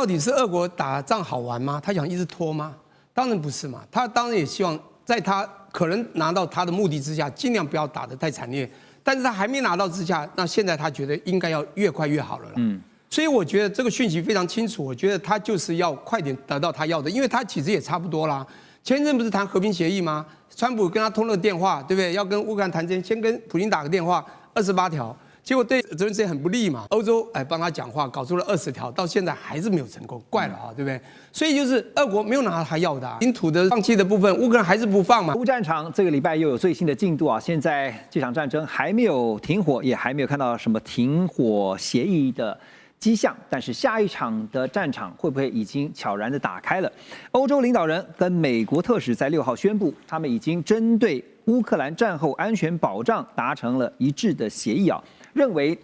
到底是俄国打仗好玩吗？他想一直拖吗？当然不是嘛，他当然也希望在他可能拿到他的目的之下，尽量不要打得太惨烈。但是他还没拿到之下，那现在他觉得应该要越快越好了啦。所以我觉得这个讯息非常清楚，我觉得他就是要快点得到他要的，因为他其实也差不多啦。前一阵不是谈和平协议吗？川普跟他通了电话，对不对？要跟乌克兰谈之前，先跟普京打个电话，28条。结果对泽连斯基很不利嘛，欧洲帮他讲话，搞出了20条，到现在还是没有成功，怪了啊，对不对？所以就是俄国没有拿到他要的领土的放弃的部分，乌克兰还是不放嘛。乌战场这个礼拜又有最新的进度啊，现在这场战争还没有停火，也还没有看到什么停火协议的迹象，但是下一场的战场会不会已经悄然的打开了？欧洲领导人跟美国特使在6号宣布，他们已经针对乌克兰战后安全保障达成了一致的协议啊。认为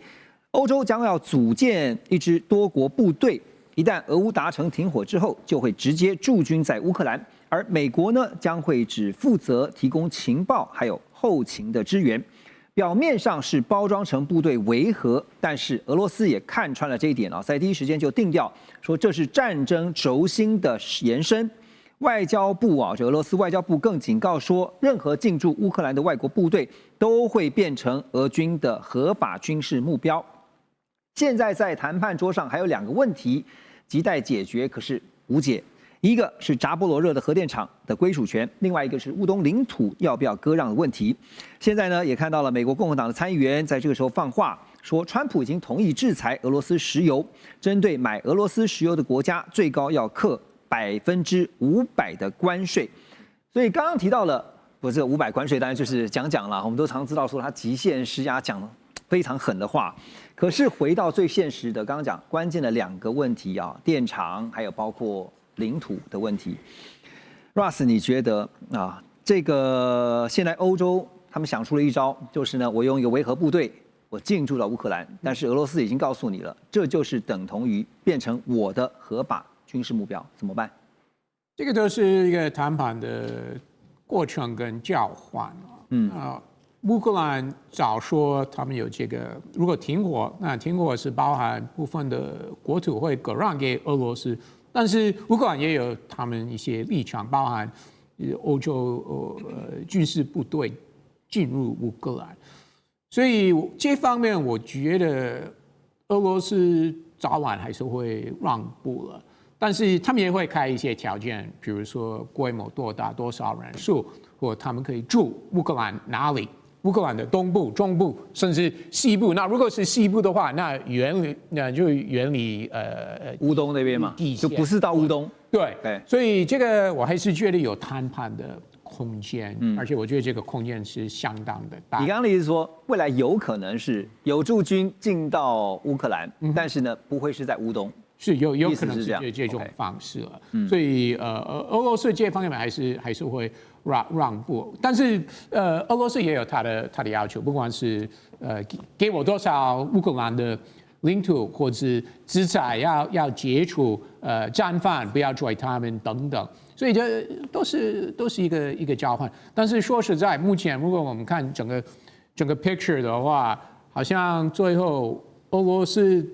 欧洲将要组建一支多国部队，一旦俄乌达成停火之后，就会直接驻军在乌克兰，而美国呢将会只负责提供情报还有后勤的支援。表面上是包装成部队维和，但是俄罗斯也看穿了这一点啊，在第一时间就定调说这是战争轴心的延伸。外交部啊，这俄罗斯外交部更警告说，任何进驻乌克兰的外国部队都会变成俄军的合法军事目标。现在在谈判桌上还有2个问题亟待解决，可是无解。一个是扎波罗热的核电厂的归属权，另外一个是乌东领土要不要割让的问题。现在呢，也看到了美国共和党的参议员在这个时候放话说，川普已经同意制裁俄罗斯石油，针对买俄罗斯石油的国家，最高要课500%的关税。所以刚刚提到了，不是500关税，当然就是讲了，我们都常知道说他极限施压，讲非常狠的话。可是回到最现实的，刚刚讲关键的2个问题啊，电厂还有包括领土的问题。Russ， 你觉得啊，这个现在欧洲他们想出了一招，就是呢，我用一个维和部队，我进驻到乌克兰，但是俄罗斯已经告诉你了，这就是等同于变成我的合法军事目标，怎么办？这个都是一个谈判的过程跟交换乌克兰早说他们有这个，如果停火，那停火是包含部分的国土会割让给俄罗斯，但是乌克兰也有他们一些立场，包含欧洲军事部队进入乌克兰，所以这方面我觉得俄罗斯早晚还是会让步了。但是他们也会开一些条件，比如说规模多大、多少人数，或他们可以住乌克兰哪里？乌克兰的东部、中部，甚至西部。那如果是西部的话，那就远离乌东那边嘛，就不是到乌东。对，所以这个我还是觉得有谈判的空间，而且我觉得这个空间是相当的大。你刚刚的意思说，未来有可能是有驻军进到乌克兰，但是呢，不会是在乌东。是有可能是这种方式了，所以俄罗斯这方面还是会让步，但是俄罗斯也有他的要求，不管是给我多少乌克兰的领土，或是制裁要解除战犯，不要追他们等等，所以这都是一个交换。但是说实在，目前如果我们看整个 picture 的话，好像最后俄罗斯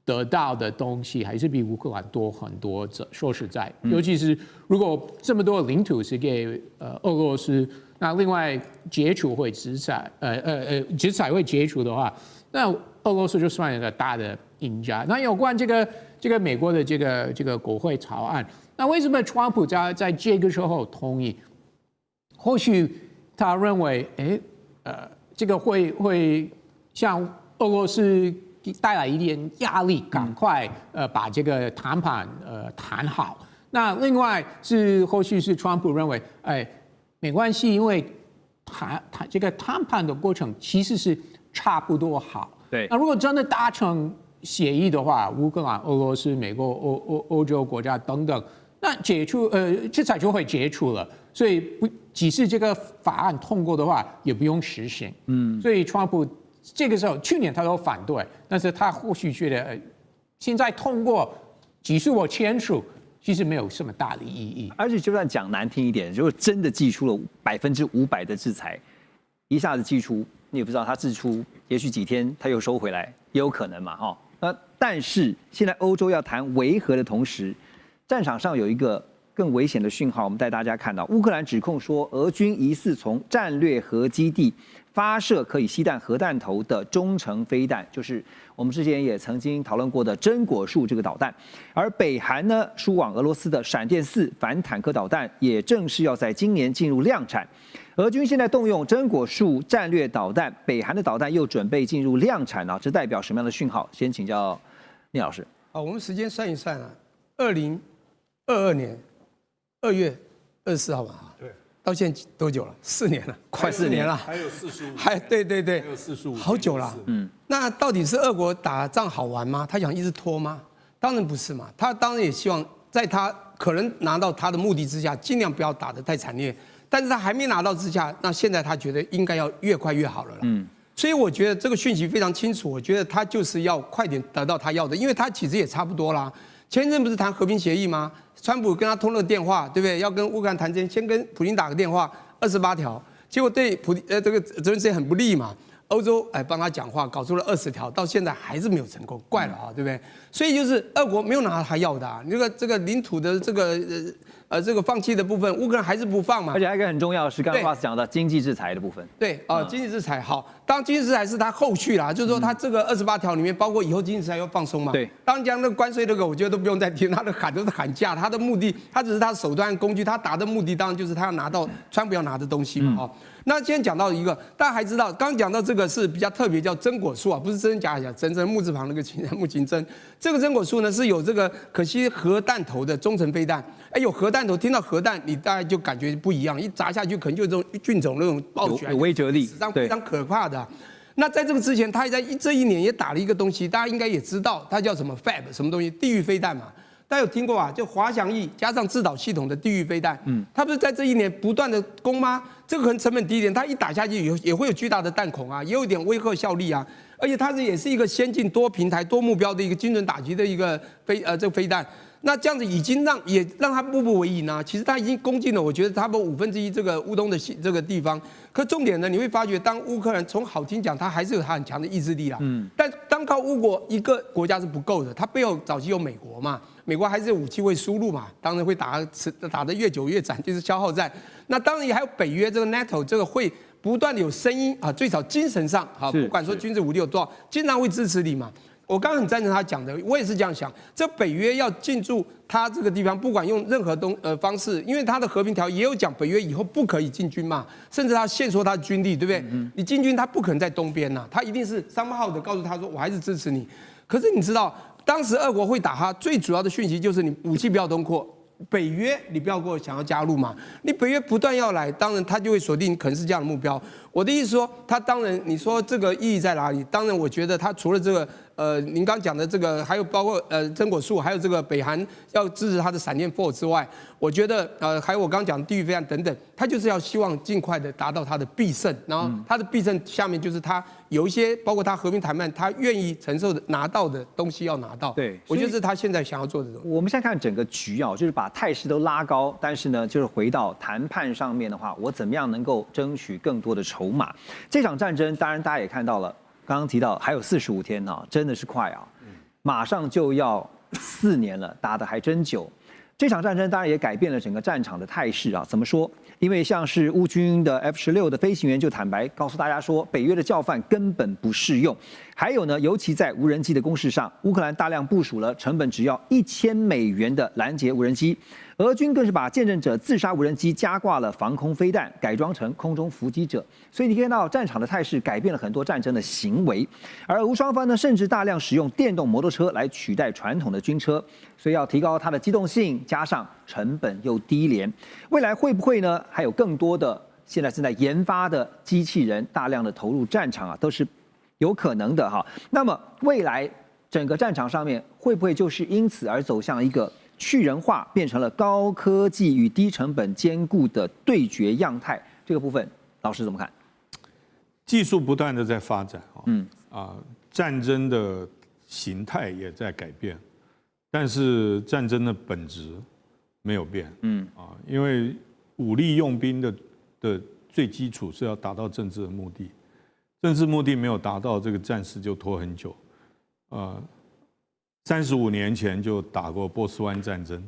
得到的东西还是比乌克兰多很多。说实在，尤其是如果这么多领土是给俄罗斯，那另外解除会制裁，制裁会解除的话，那俄罗斯就算一个大的赢家。那有关这个美国的这个国会草案，那为什么川普在这个时候同意？或许他认为，这个会向俄罗斯带来一点压力，赶快把这个谈判谈好。那另外是后续是川普认为，没关系，因为这个谈判的过程其实是差不多好。对。那如果真的达成协议的话，乌克兰、俄罗斯、美国、欧洲国家等等，那制裁就会解除了。所以即使这个法案通过的话，也不用实行。所以川普这个时候，去年他都反对，但是他或许觉得，现在通过，即使我签署，其实没有什么大的意义。而且就算讲难听一点，如果真的祭出了500%的制裁，一下子祭出，你也不知道他祭出，也许几天他又收回来，也有可能嘛，哈。那但是现在欧洲要谈维和的同时，战场上有一个更危险的讯号，我们带大家看到，乌克兰指控说，俄军疑似从战略核基地发射可以携弹核弹头的中程飞弹，就是我们之前也曾经讨论过的真果树这个导弹。而北韩呢，输往俄罗斯的闪电4反坦克导弹也正式要在今年进入量产。俄军现在动用真果树战略导弹，北韩的导弹又准备进入量产啊，这代表什么样的讯号？先请教聂老师。好，我们时间算一算啊，2022年2月24号吧。对。到现在多久了？4年了，快4年了。还有45。对，还有45。好久了。那到底是俄国打仗好玩吗？他想一直拖吗？当然不是嘛。他当然也希望在他可能拿到他的目的之下，尽量不要打得太惨烈。但是他还没拿到之下，那现在他觉得应该要越快越好了啦。所以我觉得这个讯息非常清楚。我觉得他就是要快点得到他要的，因为他其实也差不多啦。前一阵不是谈和平协议吗？川普跟他通了电话，对不对？要跟乌克兰谈之前，先跟普京打个电话，28条，结果对这个泽连斯基很不利嘛。欧洲帮他讲话，搞出了20条，到现在还是没有成功，怪了啊，对不对？所以就是俄国没有拿到他要的啊，这个领土的这个放弃的部分，乌克兰还是不放嘛。而且还有一个很重要的是，刚刚 Ross 讲的经济制裁的部分。对啊，经济制裁好，当然经济制裁是他后续啦，就是说他这个28条里面包括以后经济制裁要放松嘛。对，当然讲那个关税那个，我觉得都不用再提，他的喊都是喊价，他的目的，他只是他手段工具，他打的目的当然就是他要拿到川普要拿的东西嘛。哦，那今天讲到一个，大家还知道，刚讲到这个是比较特别，叫真果树啊，不是真假假，真木字旁那个木金针。这个真果树呢是有这个可惜核弹头的中程飞弹。有核弹头，听到核弹，你大概就感觉不一样，一砸下去可能就这种菌种那种爆血，有威慑力，史上非常可怕的。那在这个之前，他在这一年也打了一个东西，大家应该也知道，它叫什么 FAB 什么东西，地狱飞弹嘛。大家有听过吧？就滑翔翼加上制导系统的地狱飞弹，它不是在这一年不断的攻吗？这个可能成本低一点，它一打下去也会有巨大的弹孔啊，也有一点威吓效力啊。而且它也是一个先进多平台多目标的一个精准打击的一个这个飞弹。那这样子已经让他步步为营啊！其实他已经攻进了，我觉得差不多1/5这个乌东的这个地方。可重点呢，你会发觉，当乌克兰从好听讲，他还是有他很强的意志力啦。但单靠乌国一个国家是不够的，他背后早期有美国嘛，美国还是有武器会输入嘛，当然会打得越久越惨，就是消耗战。那当然也还有北约这个 NATO 这个会不断的有声音啊，最少精神上啊，不管说军事武力有多少，经常会支持你嘛。我刚刚很赞成他讲的，我也是这样想。这北约要进驻他这个地方，不管用任何方式，因为他的和平条也有讲，北约以后不可以进军嘛，甚至他限缩他的军力，对不对？你进军他不可能在东边呐，他一定是商号的告诉他说，我还是支持你。可是你知道，当时俄国会打他，最主要的讯息就是你武器不要东扩。北约你不要给我想要加入嘛，你北约不断要来，当然他就会锁定可能是这样的目标。我的意思说，他当然你说这个意义在哪里？当然我觉得他除了这个您刚讲的这个，还有包括真果树，还有这个北韩要支持他的闪电4之外，我觉得还有我刚刚讲的地狱飞弹等等，他就是要希望尽快的达到他的必胜，然后他的必胜下面就是他有一些包括他和平谈判，他愿意承受的拿到的东西要拿到。对，我觉得是他现在想要做的东西。我们现在看整个局啊，就是把态势都拉高，但是呢，就是回到谈判上面的话，我怎么样能够争取更多的筹码？这场战争，当然大家也看到了，刚刚提到还有45天啊，真的是快啊，马上就要4年了，打得还真久。这场战争当然也改变了整个战场的态势啊。怎么说？因为像是乌军的 F-16的飞行员就坦白告诉大家说，北约的教范根本不适用。还有呢，尤其在无人机的攻势上，乌克兰大量部署了成本只要$1000的拦截无人机。俄军更是把见证者自杀无人机加挂了防空飞弹，改装成空中伏击者。所以你看到战场的态势改变了很多战争的行为，而俄乌双方呢，甚至大量使用电动摩托车来取代传统的军车，所以要提高它的机动性，加上成本又低廉。未来会不会呢？还有更多的现在正在研发的机器人大量的投入战场啊，都是有可能的哈。那么未来整个战场上面会不会就是因此而走向一个去人化，变成了高科技与低成本兼顾的对决样态？这个部分，老师怎么看？技术不断的在发展战争的形态也在改变，但是战争的本质没有变，因为武力用兵的最基础是要达到政治的目的，政治目的没有达到，这个战事就拖很久， 35年前就打过波斯湾战争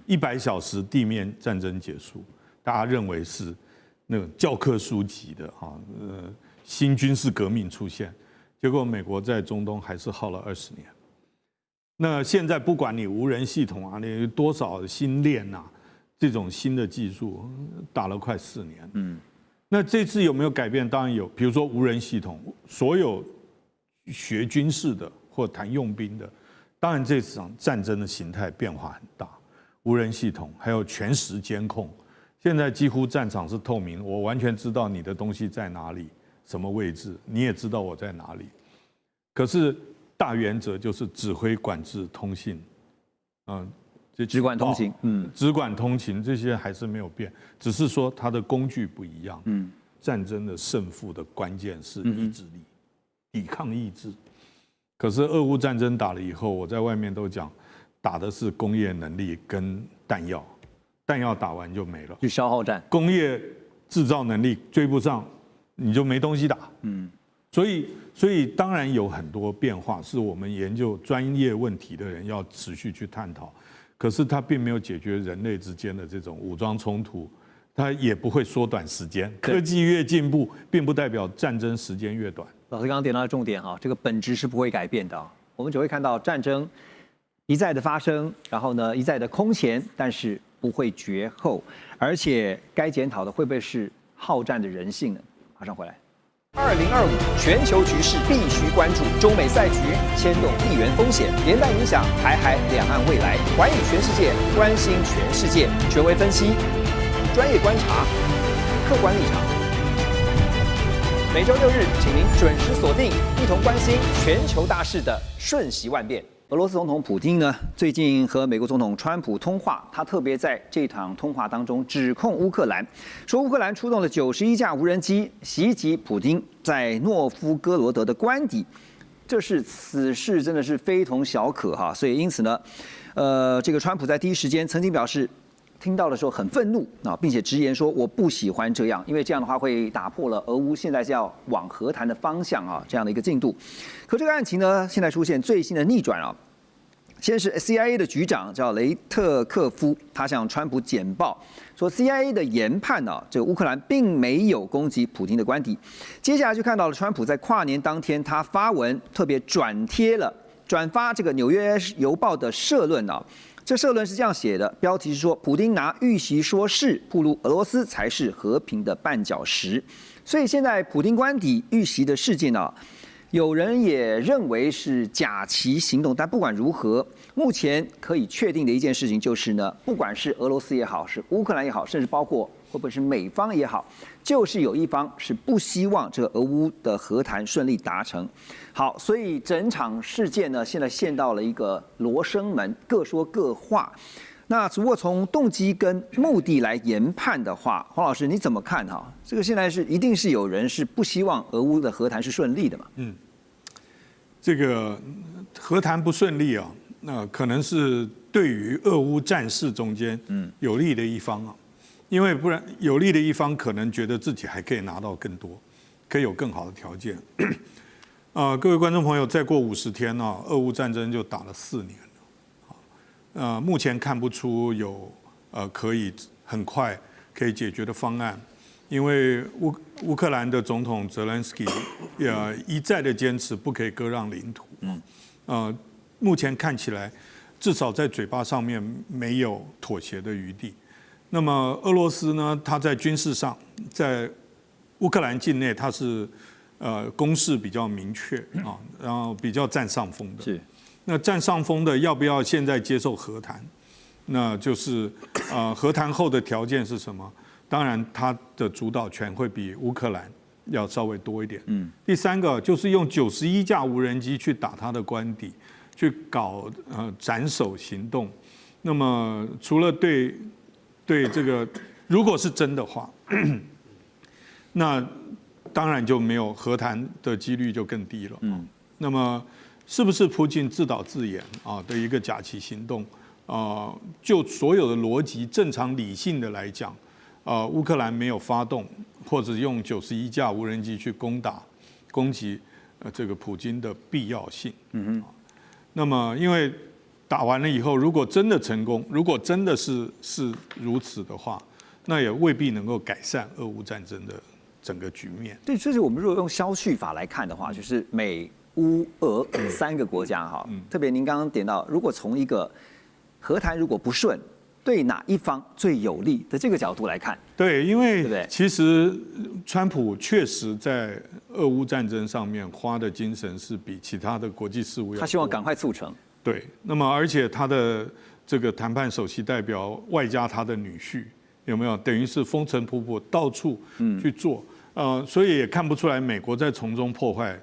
，100小时地面战争结束，大家认为是那个教科书级的新军事革命出现，结果美国在中东还是耗了20年。那现在不管你无人系统啊，你有多少新链啊，这种新的技术打了快4年。那这次有没有改变？当然有，比如说无人系统，所有学军事的或谈用兵的，当然这场战争的形态变化很大。无人系统还有全时监控，现在几乎战场是透明，我完全知道你的东西在哪里。什么位置，你也知道我在哪里。可是大原则就是指挥、管制、通信，只管通勤，只管通勤这些还是没有变，只是说它的工具不一样。战争的胜负的关键是意志力，抵抗意志。可是俄乌战争打了以后，我在外面都讲，打的是工业能力跟弹药，弹药打完就没了，就消耗战。工业制造能力追不上，你就没东西打。所以当然有很多变化，是我们研究专业问题的人要持续去探讨。可是它并没有解决人类之间的这种武装冲突，它也不会缩短时间。科技越进步，并不代表战争时间越短。老师刚刚点到的重点这个本质是不会改变的。我们只会看到战争一再的发生，然后呢一再的空前，但是不会绝后。而且该检讨的会不会是好战的人性呢？马上回来。2025全球局势必须关注，中美赛局牵动地缘风险，连带影响台海两岸未来。环宇全世界，关心全世界，权威分析，专业观察，客观立场。每周6日，请您准时锁定，一同关心全球大事的瞬息万变。俄罗斯总统普丁呢，最近和美国总统川普通话，他特别在这场通话当中指控乌克兰，说乌克兰出动了91架无人机袭击普丁在诺夫哥罗德的官邸，此事真的是非同小可哈。所以因此呢，这个川普在第一时间曾经表示，听到的时候很愤怒并且直言说我不喜欢这样，因为这样的话会打破了俄乌现在是要往和谈的方向这样的一个进度。可这个案情呢，现在出现最新的逆转先是 CIA 的局长叫雷特克夫，他向川普简报说 CIA 的研判这个乌克兰并没有攻击普丁的官邸。接下来就看到了川普在跨年当天，他发文特别转发这个《纽约邮报》的社论这社论是这样写的，标题是说普丁拿遇袭说事，暴露俄罗斯才是和平的绊脚石。所以现在普丁官邸遇袭的事件有人也认为是假旗行动，但不管如何，目前可以确定的一件事情就是呢，不管是俄罗斯也好，是乌克兰也好，甚至包括会不会是美方也好，就是有一方是不希望这个俄乌的和谈顺利达成。好，所以整场事件呢，现在陷到了一个罗生门，各说各话。那如果从动机跟目的来研判的话，黄老师你怎么看这个现在一定是有人是不希望俄乌的和谈是顺利的嘛？这个和谈不顺利那可能是对于俄乌战事中间有利的一方因为不然有利的一方可能觉得自己还可以拿到更多，可以有更好的条件。各位观众朋友，再过50天俄乌战争就打了4年了。目前看不出有可以很快可以解决的方案，因为乌克兰的总统泽连斯基一再的坚持不可以割让领土。目前看起来至少在嘴巴上面没有妥协的余地。那么俄罗斯呢，它在军事上在乌克兰境内它是攻势比较明确然后比较占上风的。是。那占上风的要不要现在接受和谈？那就是和谈后的条件是什么？当然，它的主导权会比乌克兰要稍微多一点。第三个就是用91架无人机去打它的官邸，去搞斩首行动。那么除了对这个，如果是真的话，那当然就没有和谈的几率就更低了。那么是不是普京自导自演的一个假旗行动？就所有的逻辑正常理性的来讲，乌克兰没有发动或者用91架无人机去攻击这个普京的必要性。那么因为打完了以后，如果真的成功，如果真的是如此的话，那也未必能够改善俄乌战争的整个局面。对，所以我们如果用消序法来看的话，就是美、乌、俄3个国家哈，特别您刚刚点到，如果从一个和谈如果不顺，对哪一方最有利的这个角度来看，对，因为对不对其实川普确实在俄乌战争上面花的精神是比其他的国际事务要多，他希望赶快促成。对，那么而且他的这个谈判首席代表外加他的女婿，有没有等于是风尘仆仆到处去做，所以也看不出来美国在从中破坏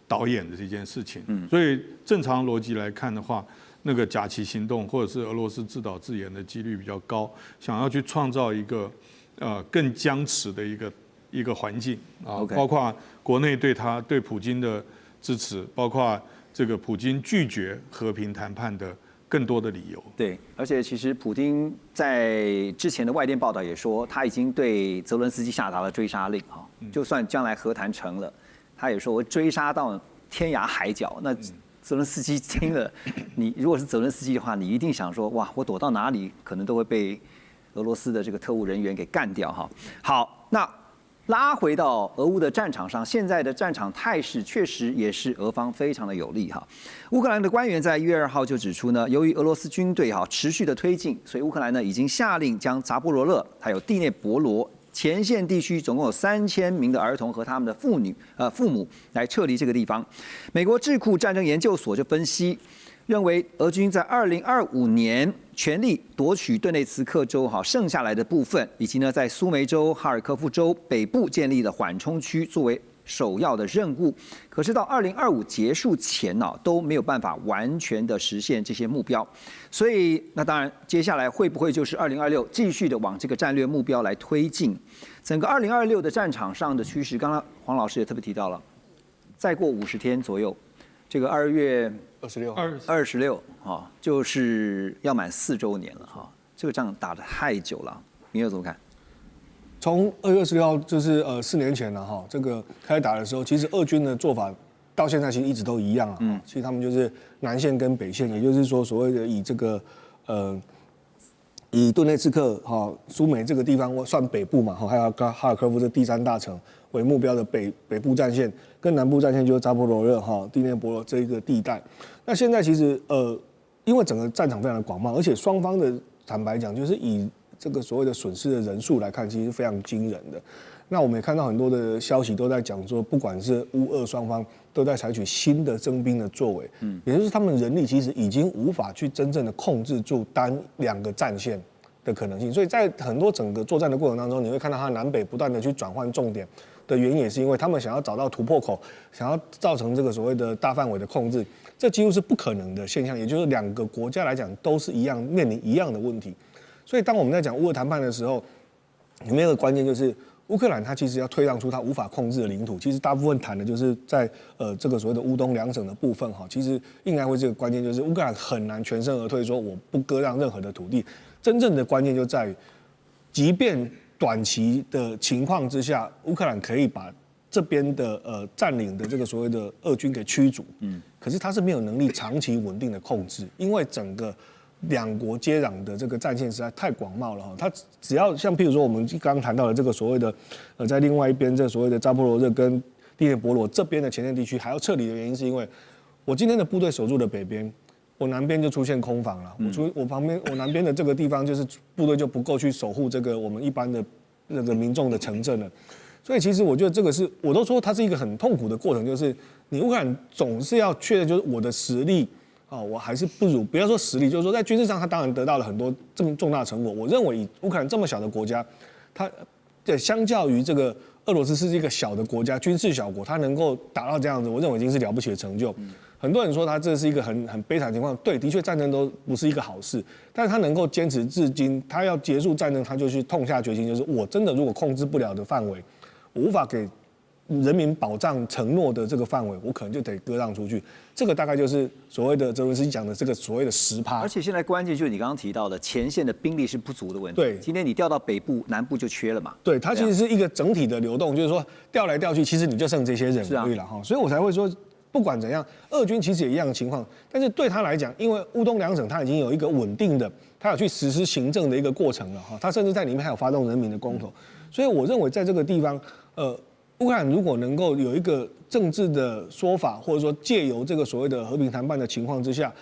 导演的这件事情。所以正常逻辑来看的话，那个假旗行动或者是俄罗斯自导自演的几率比较高，想要去创造一个更僵持的一个环境啊，包括国内对普京的支持，包括这个普京拒绝和平谈判的更多的理由。对，而且其实普丁在之前的外电报道也说，他已经对泽伦斯基下达了追杀令哈，就算将来和谈成了，他也说我追杀到天涯海角。那泽伦斯基听了，你如果是泽伦斯基的话，你一定想说，哇，我躲到哪里可能都会被俄罗斯的这个特务人员给干掉哈。好，那拉回到俄乌的战场上，现在的战场态势确实也是俄方非常的有利哈。乌克兰的官员在1月2号就指出呢，由于俄罗斯军队持续的推进，所以乌克兰呢已经下令将扎波罗热还有第聂伯罗前线地区总共有3000名的儿童和他们的父母来撤离这个地方。美国智库战争研究所就分析，认为俄军在2025年全力夺取顿内茨克州剩下来的部分，以及呢在苏梅州、哈尔科夫州北部建立了缓冲区作为首要的任务。可是到2025结束前都没有办法完全的实现这些目标。所以那当然接下来会不会就是2026继续的往这个战略目标来推进？整个2026的战场上的趋势，刚刚黄老师也特别提到了，再过50天左右，这个2月26就是要满4周年了哈。这个仗打得太久了，你又怎么看？从2月26号就是4年前了哈，这个开打的时候，其实俄军的做法到现在其实一直都一样啊。其实他们就是南线跟北线，也就是说所谓的以这个以顿内茨克苏梅这个地方算北部嘛，还有哈尔科夫这第3大城为目标的北部战线，跟南部战线就是扎波罗热第聂伯罗这一个地带。那现在其实因为整个战场非常的广袤，而且双方的坦白讲，就是以这个所谓的损失的人数来看，其实是非常惊人的。那我们也看到很多的消息都在讲说，不管是乌俄双方都在采取新的征兵的作为，也就是他们人力其实已经无法去真正的控制住2个战线的可能性。所以在很多整个作战的过程当中，你会看到他南北不断的去转换重点的原因，也是因为他们想要找到突破口，想要造成这个所谓的大范围的控制，这几乎是不可能的现象。也就是2个国家来讲都是一样面临一样的问题。所以当我们在讲乌俄谈判的时候，里面一个关键就是乌克兰它其实要退让出它无法控制的领土，其实大部分谈的就是在这个所谓的乌东2省的部分哈，其实应该会这个关键就是乌克兰很难全身而退，说我不割让任何的土地。真正的关键就在于，即便短期的情况之下，乌克兰可以把这边的占领的这个所谓的俄军给驱逐，可是他是没有能力长期稳定的控制，因为整个2国接壤的这个战线实在太广袤了哈。他只要像譬如说我们刚刚谈到的这个所谓的在另外一边这所谓的扎波罗热跟第聂伯罗这边的前线地区还要撤离的原因，是因为我今天的部队守住了北边，我南边就出现空防了。我南边的这个地方就是部队就不够去守护这个我们一般的那个民众的城镇了。所以其实我觉得这个是我都说它是一个很痛苦的过程，就是你乌克兰总是要确认就是我的实力。我还是不如不要说实力，就是说在军事上，他当然得到了很多这么重大成果。我认为以乌克兰这么小的国家，它相较于这个俄罗斯是一个小的国家，军事小国，它能够达到这样子，我认为已经是了不起的成就。很多人说他这是一个很悲惨的情况，对，的确战争都不是一个好事，但是他能够坚持至今，他要结束战争，他就去痛下决心，就是我真的如果控制不了的范围，我无法给人民保障承诺的这个范围，我可能就得割让出去。这个大概就是所谓的泽伦斯基讲的这个所谓的10%。而且现在关键就是你刚刚提到的前线的兵力是不足的问题。对，今天你调到北部、南部就缺了嘛。对，它其实是一个整体的流动，就是说调来调去，其实你就剩这些人而已了哈。所以我才会说，不管怎样，俄军其实也一样的情况，但是对他来讲，因为乌东两省他已经有一个稳定的，他有去实施行政的一个过程了哈，他甚至在里面还有发动人民的公投，所以我认为在这个地方，乌克兰如果能够有一个政治的说法，或者说借由这个所谓的和平谈判的情况之下，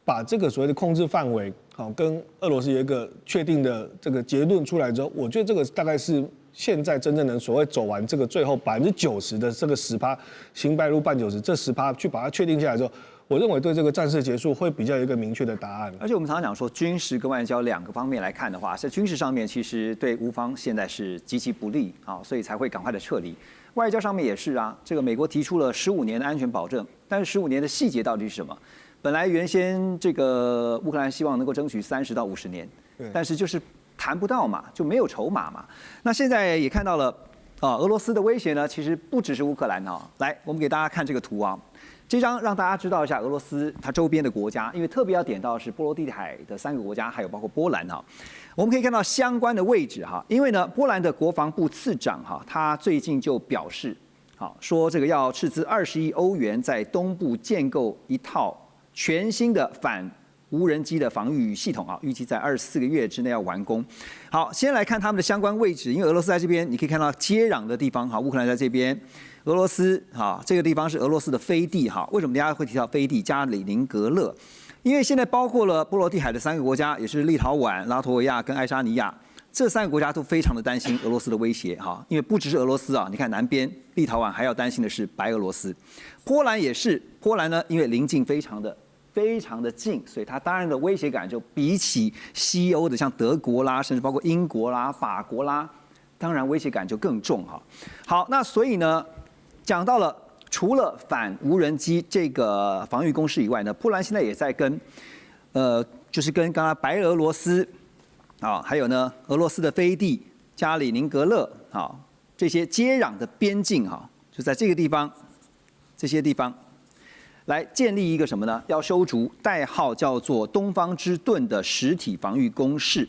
把这个所谓的控制范围，好跟俄罗斯有一个确定的这个结论出来之后，我觉得这个大概是现在真正能所谓走完这个最后90%的这个10%行白路半90%，这10%去把它确定下来之后，我认为对这个战事结束会比较有一个明确的答案。而且我们常常讲说，军事跟外交两个方面来看的话，在军事上面其实对乌方现在是极其不利啊，所以才会赶快的撤离。外交上面也是啊，这个美国提出了15年的安全保证，但是15年的细节到底是什么？本来原先这个乌克兰希望能够争取30到50年，但是就是谈不到嘛，就没有筹码嘛。那现在也看到了俄罗斯的威胁呢，其实不只是乌克兰啊。来，我们给大家看这个图啊，这张让大家知道一下俄罗斯它周边的国家，因为特别要点到是波罗的海的3个国家，还有包括波兰啊。我们可以看到相关的位置哈，因为呢，波兰的国防部次长哈，他最近就表示，好说这个要斥资20亿欧元在东部建构一套全新的反无人机的防御系统啊，预计在24个月之内要完工。好，先来看他们的相关位置，因为俄罗斯在这边，你可以看到接壤的地方哈，乌克兰在这边，俄罗斯哈这个地方是俄罗斯的飞地哈。为什么大家会提到飞地加里宁格勒？因为现在包括了波罗的海的3个国家，也是立陶宛、拉脱维亚跟爱沙尼亚，这3个国家都非常的担心俄罗斯的威胁哈。因为不只是俄罗斯啊，你看南边立陶宛还要担心的是白俄罗斯，波兰也是，波兰呢因为邻近非常的近，所以它当然的威胁感就比起西欧的像德国啦，甚至包括英国啦、法国啦，当然威胁感就更重哈。好，那所以呢，讲到了。除了反无人机这个防御工事以外呢，波兰现在也在跟，就是跟刚刚白俄罗斯，啊，还有呢俄罗斯的飞地加里宁格勒，啊，这些接壤的边境哈，就在这个地方，这些地方，来建立一个什么呢？要修筑代号叫做东方之盾的实体防御工事。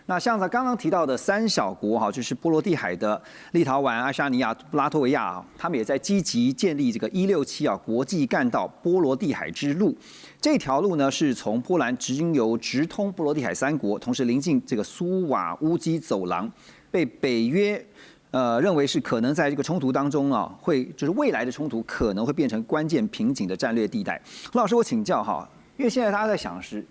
那像在刚刚提到的3小国哈，就是波罗的海的立陶宛、爱沙尼亚、拉脱维亚啊，他们也在积极建立这个167啊国际干道波罗的海之路。这条路呢是从波兰经由直通波罗的海3国，同时临近这个苏瓦乌基走廊，被北约认为是可能在这个冲突当中啊，就是未来的冲突可能会变成关键瓶颈的战略地带。胡老师，我请教哈，因为现在大家在想的是。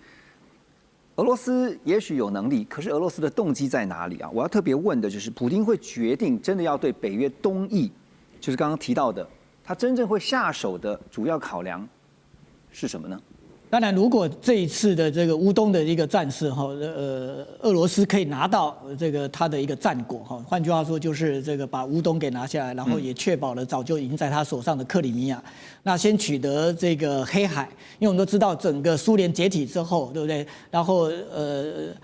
俄罗斯也许有能力，可是俄罗斯的动机在哪里啊？我要特别问的就是，普丁会决定真的要对北约东翼，就是刚刚提到的，他真正会下手的主要考量是什么呢？当然，如果这一次的这个乌东的一个战事哈，俄罗斯可以拿到这个他的一个战果哈，换句话说就是这个把乌东给拿下来，然后也确保了早就已经在他手上的克里米亚。那先取得这个黑海，因为我们都知道整个苏联解体之后，对不对？然后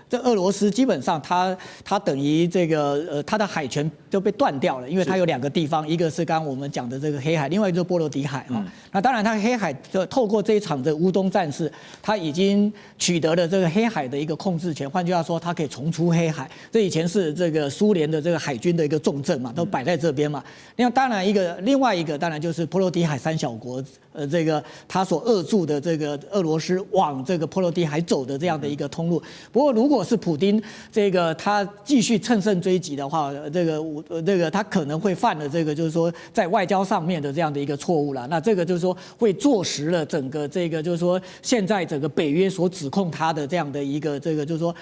这俄罗斯基本上它等于这个它的海权就被断掉了，因为它有2个地方，一个是刚刚我们讲的这个黑海，另外一个就是波罗的海哈。那当然，它黑海就透过这一场的乌东战事，它已经取得了这个黑海的一个控制权。换句话说，它可以重出黑海。这以前是这个苏联的这个海军的一个重镇嘛，都摆在这边嘛。当然另外一个当然就是波罗的海3小国。这个他所扼住的这个俄罗斯往这个波罗的海走的这样的一个通路。不过，如果是普丁这个他继续乘胜追击的话，这个他可能会犯了这个就是说在外交上面的这样的一个错误了。那这个就是说会坐实了整个这个就是说现在整个北约所指控他的这样的一个这个就是说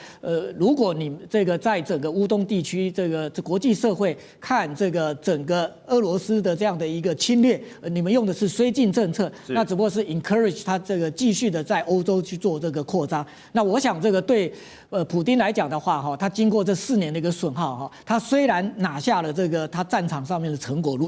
如果你这个在整个乌东地区这国际社会看这个整个俄罗斯的这样的一个侵略，你们用的是绥靖政策。那只不过是 encourage 他这个继续的在欧洲去做这个扩张。那我想这个对普丁来讲的话哈，他经过这4年的一个损耗哈，他虽然拿下了这个他战场上面的成果，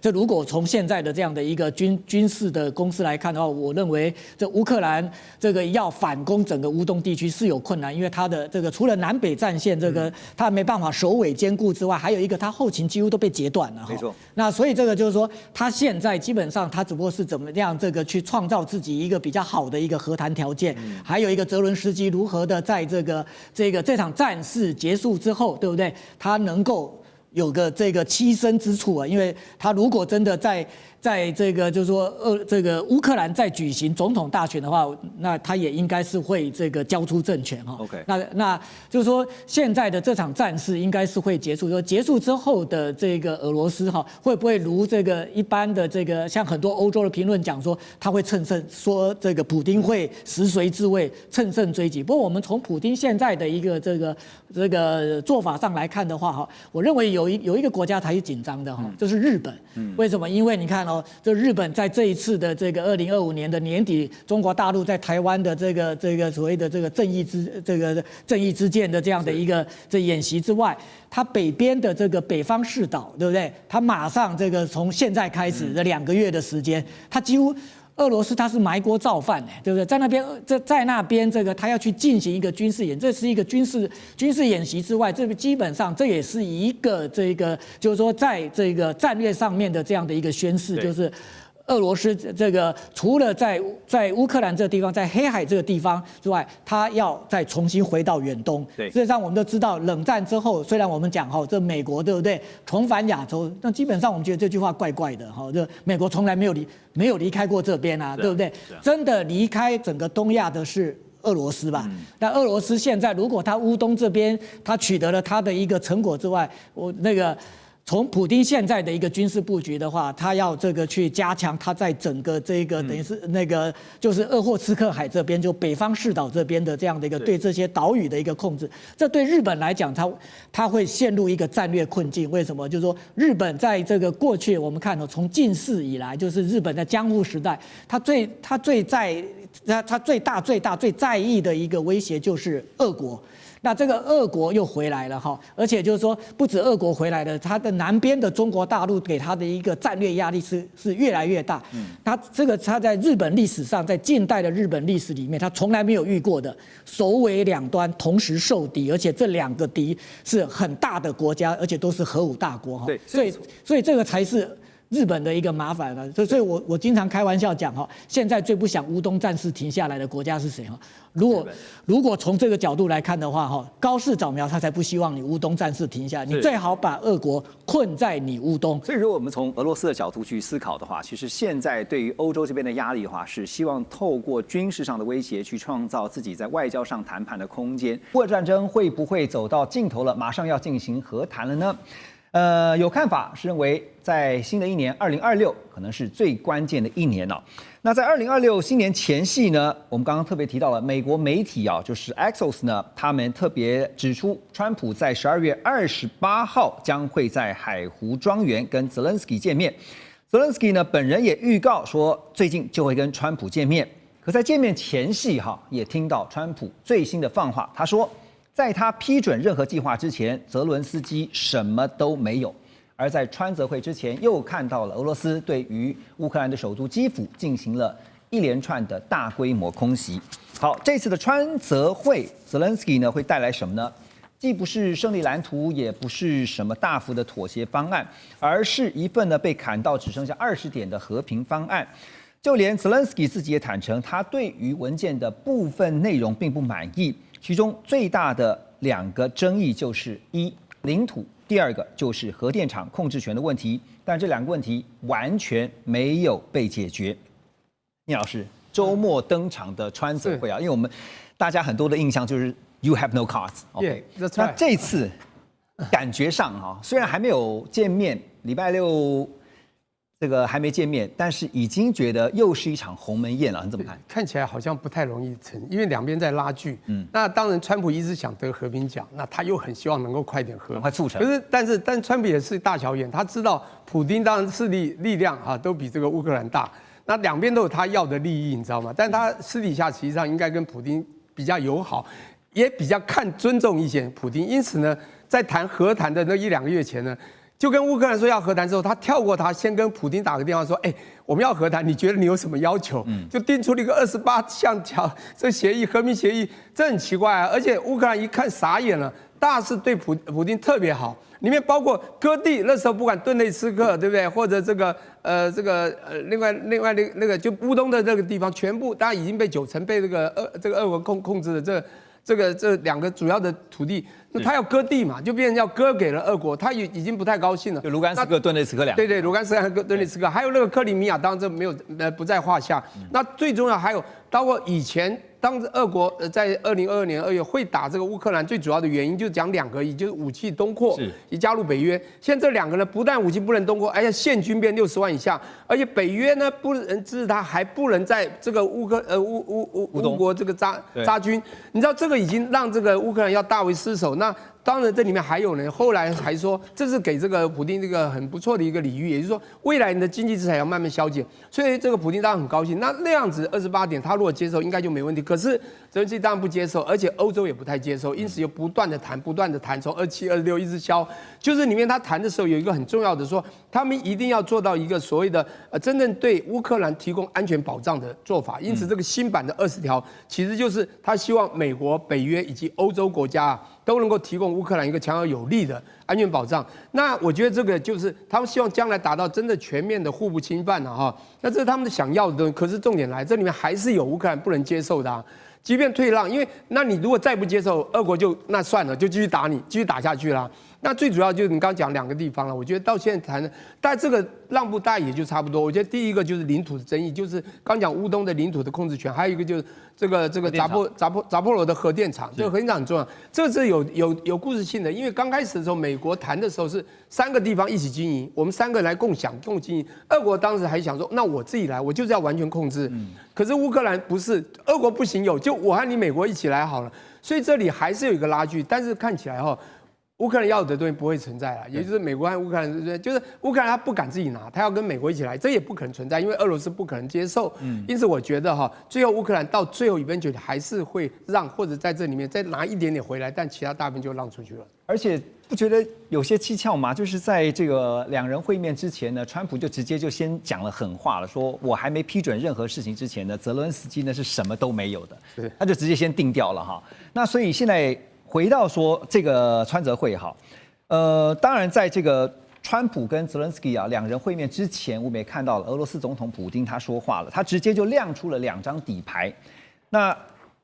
这如果从现在的这样的一个军事的公司来看的话，我认为这乌克兰这个要反攻整个乌东地区是有困难，因为他的这个除了南北战线这个他没办法首尾兼顾之外，还有一个他后勤几乎都被截断了。没错。那所以这个就是说，他现在基本上他只不过是怎么样这个去创造自己一个比较好的一个和谈条件，还有一个泽伦斯基如何的在这场战事结束之后，对不对？他能够有个这个栖身之处啊，因为他如果真的在在这个就是说这个乌克兰在举行总统大选的话，那他也应该是会这个交出政权哈。OK， 那就是说现在的这场战事应该是会结束，说结束之后的这个俄罗斯哈会不会如这个一般的这个像很多欧洲的评论讲说他会乘胜，说这个普丁会食髓知味，乘胜追击。不过我们从普丁现在的一个这个做法上来看的话哈，我认为有一个国家才是紧张的哈，就是日本。为什么？因为你看哦，就日本在这一次的这个2025年的年底，中国大陆在台湾的这个所谓的这个正义之剑的这样的一个演习之外，它北边的这个北方四岛，对不对？它马上这个从现在开始的2个月的时间，它几乎。俄罗斯它是埋锅造饭对不对？在那边这个他要去进行一个军事演，这是一个军事演习之外，这基本上这也是一个这个就是说在这个战略上面的这样的一个宣示，就是俄罗斯这个除了在乌克兰这个地方，在黑海这个地方之外，他要再重新回到远东。对，事实上我们都知道，冷战之后，虽然我们讲这美国对不对重返亚洲，但基本上我们觉得这句话怪怪的这美国从来没有离开过这边啊，对不对？真的离开整个东亚的是俄罗斯吧？那俄罗斯现在如果他乌东这边他取得了他的一个成果之外，从普丁现在的一个军事布局的话，他要这个去加强他在整个这个等于是就是鄂霍次克海这边，就北方四岛这边的这样的一个对这些岛屿的一个控制。这对日本来讲，他会陷入一个战略困境。为什么？就是说日本在这个过去我们看从近世以来，就是日本在江户时代，他最在意的一个威胁就是俄国。那这个俄国又回来了而且就是说，不止俄国回来了，它的南边的中国大陆给它的一个战略压力是越来越大。它在日本历史上，在近代的日本历史里面，它从来没有遇过的首尾两端同时受敌，而且这2个敌是很大的国家，而且都是核武大国对，所以这个才是日本的一个麻烦了。所以我经常开玩笑讲现在最不想乌东战事停下来的国家是谁如果从这个角度来看的话高市早苗他才不希望你乌东战事停下，你最好把俄国困在你乌东。所以如果我们从俄罗斯的角度去思考的话，其实现在对于欧洲这边的压力的话，是希望透过军事上的威胁去创造自己在外交上谈判的空间。乌俄战争会不会走到尽头了，马上要进行和谈了呢？有看法是认为，在新的一年2026可能是最关键的一年了。那在2026新年前夕呢，我们刚刚特别提到了美国媒体就是 Axios 呢，他们特别指出，川普在12月28号将会在海湖庄园跟泽连斯基见面。泽连斯基呢本人也预告说，最近就会跟川普见面。可在见面前夕也听到川普最新的放话，他说，在他批准任何计划之前，泽伦斯基什么都没有。而在川泽会之前，又看到了俄罗斯对于乌克兰的首都基辅进行了一连串的大规模空袭。好，这次的川泽会，泽连斯基呢会带来什么呢？既不是胜利蓝图，也不是什么大幅的妥协方案，而是一份呢被砍到只剩下20点的和平方案。就连泽连斯基自己也坦诚，他对于文件的部分内容并不满意。其中最大的2个争议就是1领土，第2个就是核电厂控制权的问题，但这2个问题完全没有被解决。聂老师，周末登场的川泽会因为我们大家很多的印象就是 You have no cards。那这次感觉上虽然还没有见面，礼拜6。这个还没见面，但是已经觉得又是一场鸿门宴了，你怎么看？看起来好像不太容易成，因为两边在拉锯。那当然，川普一直想得和平奖，那他又很希望能够快点和，快促成。但川普也是大小眼，他知道普丁当然势力量都比这个乌克兰大，那两边都有他要的利益，你知道吗？但他私底下实际上应该跟普丁比较友好，也比较尊重一些普丁。因此呢，在谈和谈的那1-2个月前呢。就跟乌克兰说要和谈之后，他跳过他，先跟普丁打个电话说：“我们要和谈，你觉得你有什么要求？”就定出了一个28项条这协议，和平协议，这很奇怪啊！而且乌克兰一看傻眼了，大是对普丁特别好，里面包括割地，那时候不管顿内茨克，对不对？或者另外那个就乌东的这个地方，全部当然已经被90%被这个俄国控制的这这两个主要的土地，那他要割地嘛，就变成要割给了俄国，他已经不太高兴了。就卢甘斯克、顿涅茨克两个。对，卢甘斯克和顿涅茨克，还有那个克里米亚，当然这没有不在话下。那最重要还有，包括以前当俄国在2022年2月会打这个乌克兰，最主要的原因就是讲2个，也就是武器东扩，以加入北约。现在这2个呢，不但武器不能东扩，而且现军变60万以下，而且北约呢不能支持他，还不能在这个乌国这个扎军。你知道这个已经让这个乌克兰要大为失守。那当然这里面还有呢，后来还说这是给这个普丁这个很不错的一个礼遇，也就是说未来你的经济制裁要慢慢消减，所以这个普丁当然很高兴。那样子28点，他如果接受，应该就没问题。可是泽连斯基当然不接受，而且欧洲也不太接受，因此又不断的谈，从27、26一直消。就是里面他谈的时候有一个很重要的说，他们一定要做到一个所谓的真正对乌克兰提供安全保障的做法。因此这个新版的20条，其实就是他希望美国、北约以及欧洲国家都能够提供乌克兰一个强而有力的安全保障。那我觉得这个就是他们希望将来达到真的全面的互不侵犯了哈。那这是他们想要的东西。可是重点来，这里面还是有乌克兰不能接受的啊。即便退让，因为那你如果再不接受，俄国就那算了，就继续打你，继续打下去啦。那最主要就是你刚刚讲2个地方了，我觉得到现在谈的，但这个让步大概也就差不多。我觉得第一个就是领土的争议，就是刚讲乌东的领土的控制权，还有一个就是这个扎波罗的核电厂，这个核电厂很重要，这是有故事性的。因为刚开始的时候，美国谈的时候是3个地方一起经营，我们3个来共经营。俄国当时还想说，那我自己来，我就是要完全控制。可是乌克兰不是，俄国不行，就我和你美国一起来好了。所以这里还是有一个拉锯，但是看起来乌克兰要的东西不会存在了，也就是美国和乌克兰，就是乌克兰他不敢自己拿，他要跟美国一起来，这也不可能存在，因为俄罗斯不可能接受。因此我觉得最后乌克兰到最后eventually还是会让，或者在这里面再拿一点点回来，但其他大部分就让出去了。而且不觉得有些蹊跷吗？就是在这个2人会面之前呢，川普就直接就先讲了狠话了，说我还没批准任何事情之前呢，泽伦斯基呢是什么都没有的，他就直接先定掉了哈。那所以现在回到说这个川泽会哈，当然在这个川普跟泽伦斯基2人会面之前，我们也看到了俄罗斯总统普丁他说话了，他直接就亮出了2张底牌。那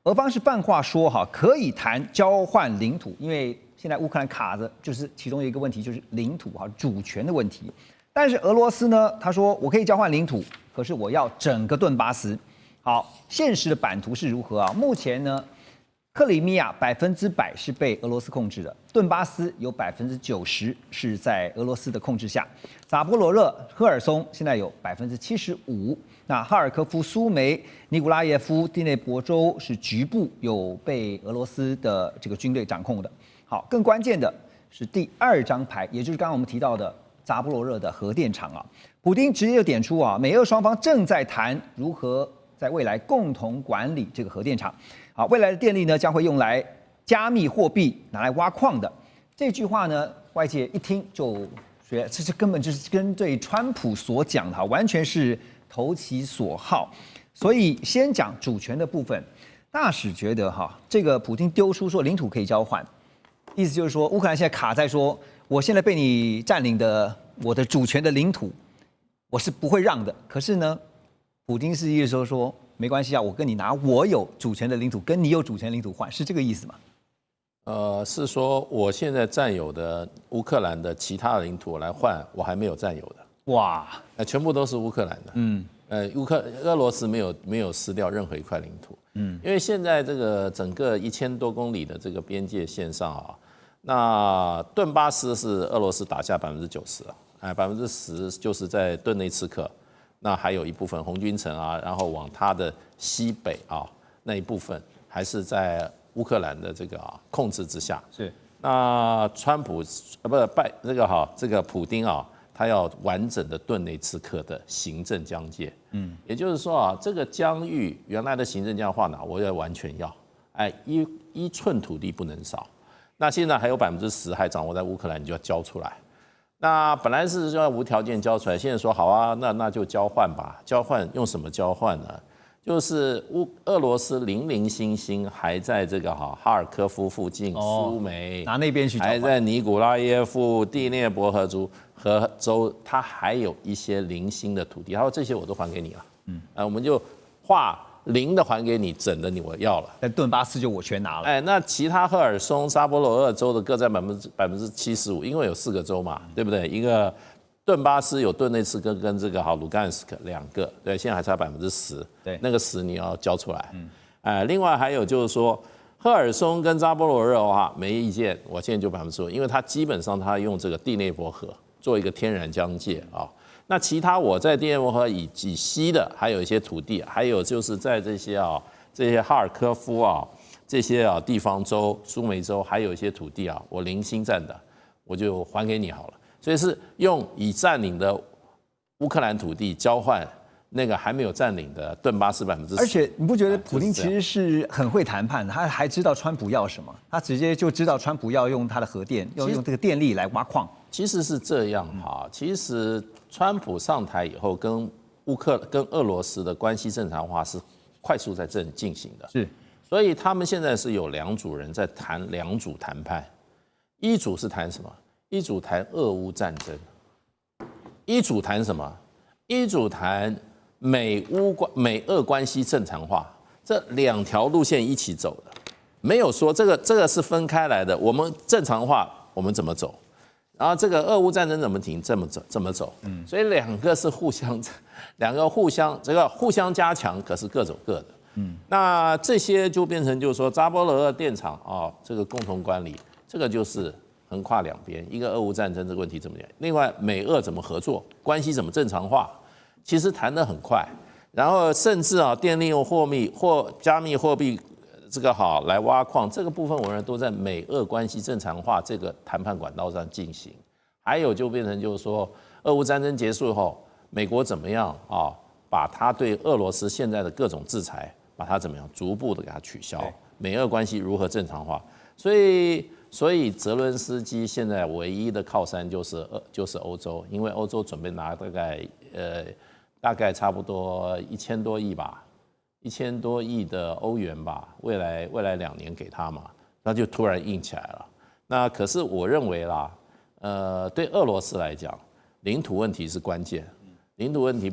俄方是放话说可以谈交换领土，因为现在乌克兰卡着就是其中一个问题，就是领土主权的问题。但是俄罗斯呢，他说我可以交换领土，可是我要整个顿巴斯。好，现实的版图是如何啊？目前呢，克里米亚100%是被俄罗斯控制的，顿巴斯有90%是在俄罗斯的控制下，扎波罗热、赫尔松现在有75%，那哈尔科夫、苏梅、尼古拉耶夫、第聂伯州是局部有被俄罗斯的这个军队掌控的。好，更关键的是第2张牌，也就是刚刚我们提到的扎波罗热的核电厂啊。普丁直接就点出美俄双方正在谈如何在未来共同管理这个核电厂。好，未来的电力呢将会用来加密货币，拿来挖矿的。这句话呢，外界一听就觉得这根本就是跟对川普所讲的完全是投其所好。所以先讲主权的部分，大使觉得这个普丁丢出说领土可以交换，意思就是说乌克兰现在卡在说，我现在被你占领的我的主权的领土，我是不会让的。可是呢，普丁是意思说没关系啊，我跟你拿我有主权的领土，跟你有主权领土换，是这个意思吗？是说我现在占有的乌克兰的其他的领土来换我还没有占有的。哇，全部都是乌克兰的。俄罗斯没有撕掉任何一块领土。因为现在这个整个1000多公里的这个边界线上那顿巴斯是俄罗斯打下90%10%就是在顿内茨克。那还有一部分红军城然后往它的西北那一部分还是在乌克兰的这个控制之下。是。那川普这个普丁他要完整的顿内茨克的行政疆界。也就是说这个疆域原来的行政疆划哪，我要完全要，一寸土地不能少。那现在还有10%还掌握在乌克兰，你就要交出来。那本来是要无条件交出来，现在说好啊，那就交换吧。交换用什么交换呢？就是俄罗斯零零星星还在这个哈尔科夫附近、苏梅拿那边去交换，还在尼古拉耶夫、第聂伯河州，它还有一些零星的土地，他说这些我都还给你了。我们就划零的还给你，整的我要了。但顿巴斯就我全拿了。哎，那其他赫尔松、扎波罗热州的各占75%，因为有4个州嘛，对不对？一个顿巴斯有顿内茨克跟这个卢甘斯克2个，对，现在还差10%，对，那个10你要交出来。另外还有就是说，赫尔松跟扎波罗热的话没意见，我现在就15%，因为它基本上它用这个第聂伯河做一个天然疆界啊。那其他我在第聂伯河以西的还有一些土地，还有就是在这些哈尔科夫这些地方州、苏梅州，还有一些土地我零星占的，我就还给你好了。所以是用已占领的乌克兰土地交换那个还没有占领的顿巴斯10%。而且你不觉得普丁其实是很会谈判的？他还知道川普要什么，他直接就知道川普要用他的核电，要用这个电力来挖矿。其实是这样其实川普上台以后，跟俄罗斯的关系正常化是快速在进行的。是，所以他们现在是有2组人在谈2组谈判，一组是谈什么？一组谈俄乌战争，一组谈什么？一组谈美俄关系正常化，这2条路线一起走的，没有说这个是分开来的。我们正常化我们怎么走，然后这个俄乌战争怎么停，怎么走，所以2个是互相加强，可是各走各的。那这些就变成就是说扎波罗热电厂这个共同管理，这个就是横跨2边，一个俄乌战争这个问题怎么样？另外美俄怎么合作，关系怎么正常化？其实谈得很快，然后甚至电力用加密货币这个来挖矿，这个部分我认为都在美俄关系正常化这个谈判管道上进行。还有就变成就是说，俄乌战争结束后，美国怎么样把它对俄罗斯现在的各种制裁，把它怎么样逐步的给它取消，美俄关系如何正常化？所以泽伦斯基现在唯一的靠山就是欧洲，因为欧洲准备拿大概差不多1000多亿吧，1000多亿的欧元吧，未来2年给他嘛，那就突然硬起来了。那可是我认为啦，对俄罗斯来讲，领土问题是关键，领土问题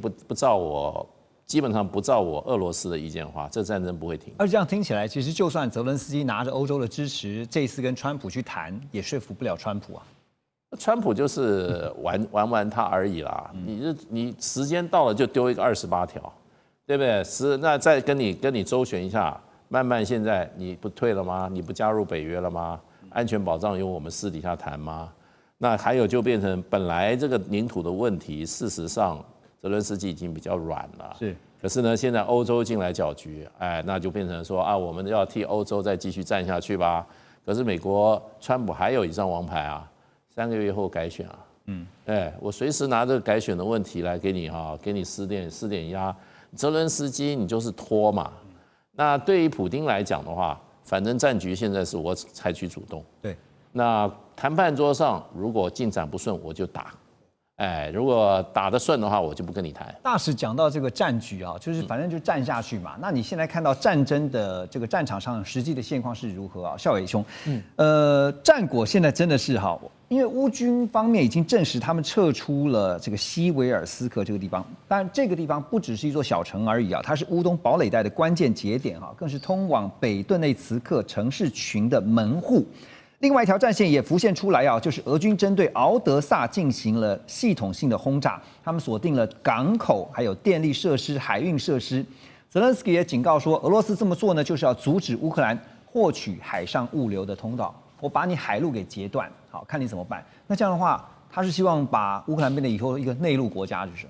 基本上不照我俄罗斯的意见的话，这战争不会停。而这样听起来，其实就算泽伦斯基拿着欧洲的支持，这一次跟川普去谈，也说服不了川普啊。川普就是玩他而已啦，你时间到了就丢一个28条，对不对？那再跟你周旋一下，慢慢现在你不退了吗？你不加入北约了吗？安全保障由我们私底下谈吗？那还有就变成本来这个领土的问题，事实上泽伦斯基已经比较软了，是。可是呢，现在欧洲进来搅局，那就变成说我们要替欧洲再继续战下去吧。可是美国川普还有一张王牌3个月后改选我随时拿这个改选的问题来给你施点压。泽伦斯基你就是拖嘛。那对于普丁来讲的话，反正战局现在是我采取主动。对。那谈判桌上如果进展不顺，我就打。如果打得顺的话，我就不跟你谈。大使讲到这个战局就是反正就战下去嘛。那你现在看到战争的这个战场上实际的现况是如何孝瑋兄，战果现在真的是因为乌军方面已经证实他们撤出了这个西维尔斯克这个地方，当然这个地方不只是一座小城而已它是乌东堡垒带的关键节点更是通往北顿内茨克城市群的门户。另外一条战线也浮现出来就是俄军针对敖德萨进行了系统性的轰炸，他们锁定了港口、还有电力设施、海运设施。泽连斯基也警告说，俄罗斯这么做呢，就是要阻止乌克兰获取海上物流的通道，我把你海路给截断，好看你怎么办。那这样的话，他是希望把乌克兰变得以后一个内陆国家，就是。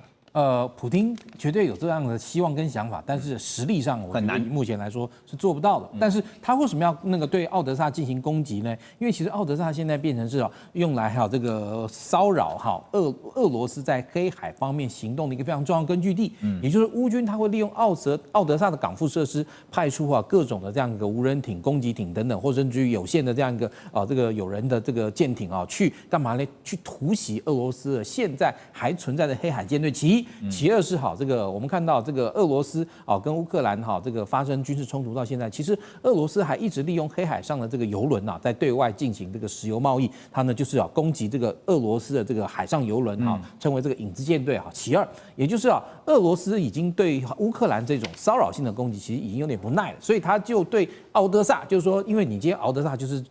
普丁绝对有这样的希望跟想法，但是实力上我觉得目前来说是做不到的。但是他为什么要对奥德萨进行攻击呢？因为其实奥德萨现在变成是用来这个骚扰俄罗斯在黑海方面行动的一个非常重要根据地。也就是乌军他会利用奥德萨的港副设施，派出各种的这样一个无人艇、攻击艇等等，或甚至于有限的这样一个这个有人的这个舰艇去干嘛呢？去突袭俄罗斯现在还存在的黑海舰队。其一，一，其二是这个我们看到这个俄罗斯跟乌克兰这个发生军事冲突到现在，其实俄罗斯还一直利用黑海上的这个油轮在对外进行这个石油贸易，它呢就是攻击这个俄罗斯的这个海上油轮称为这个影子舰队其二，也就是俄罗斯已经对乌克兰这种骚扰性的攻击其实已经有点不耐了，所以他就对敖德萨，就是说，因为你今天敖德萨就是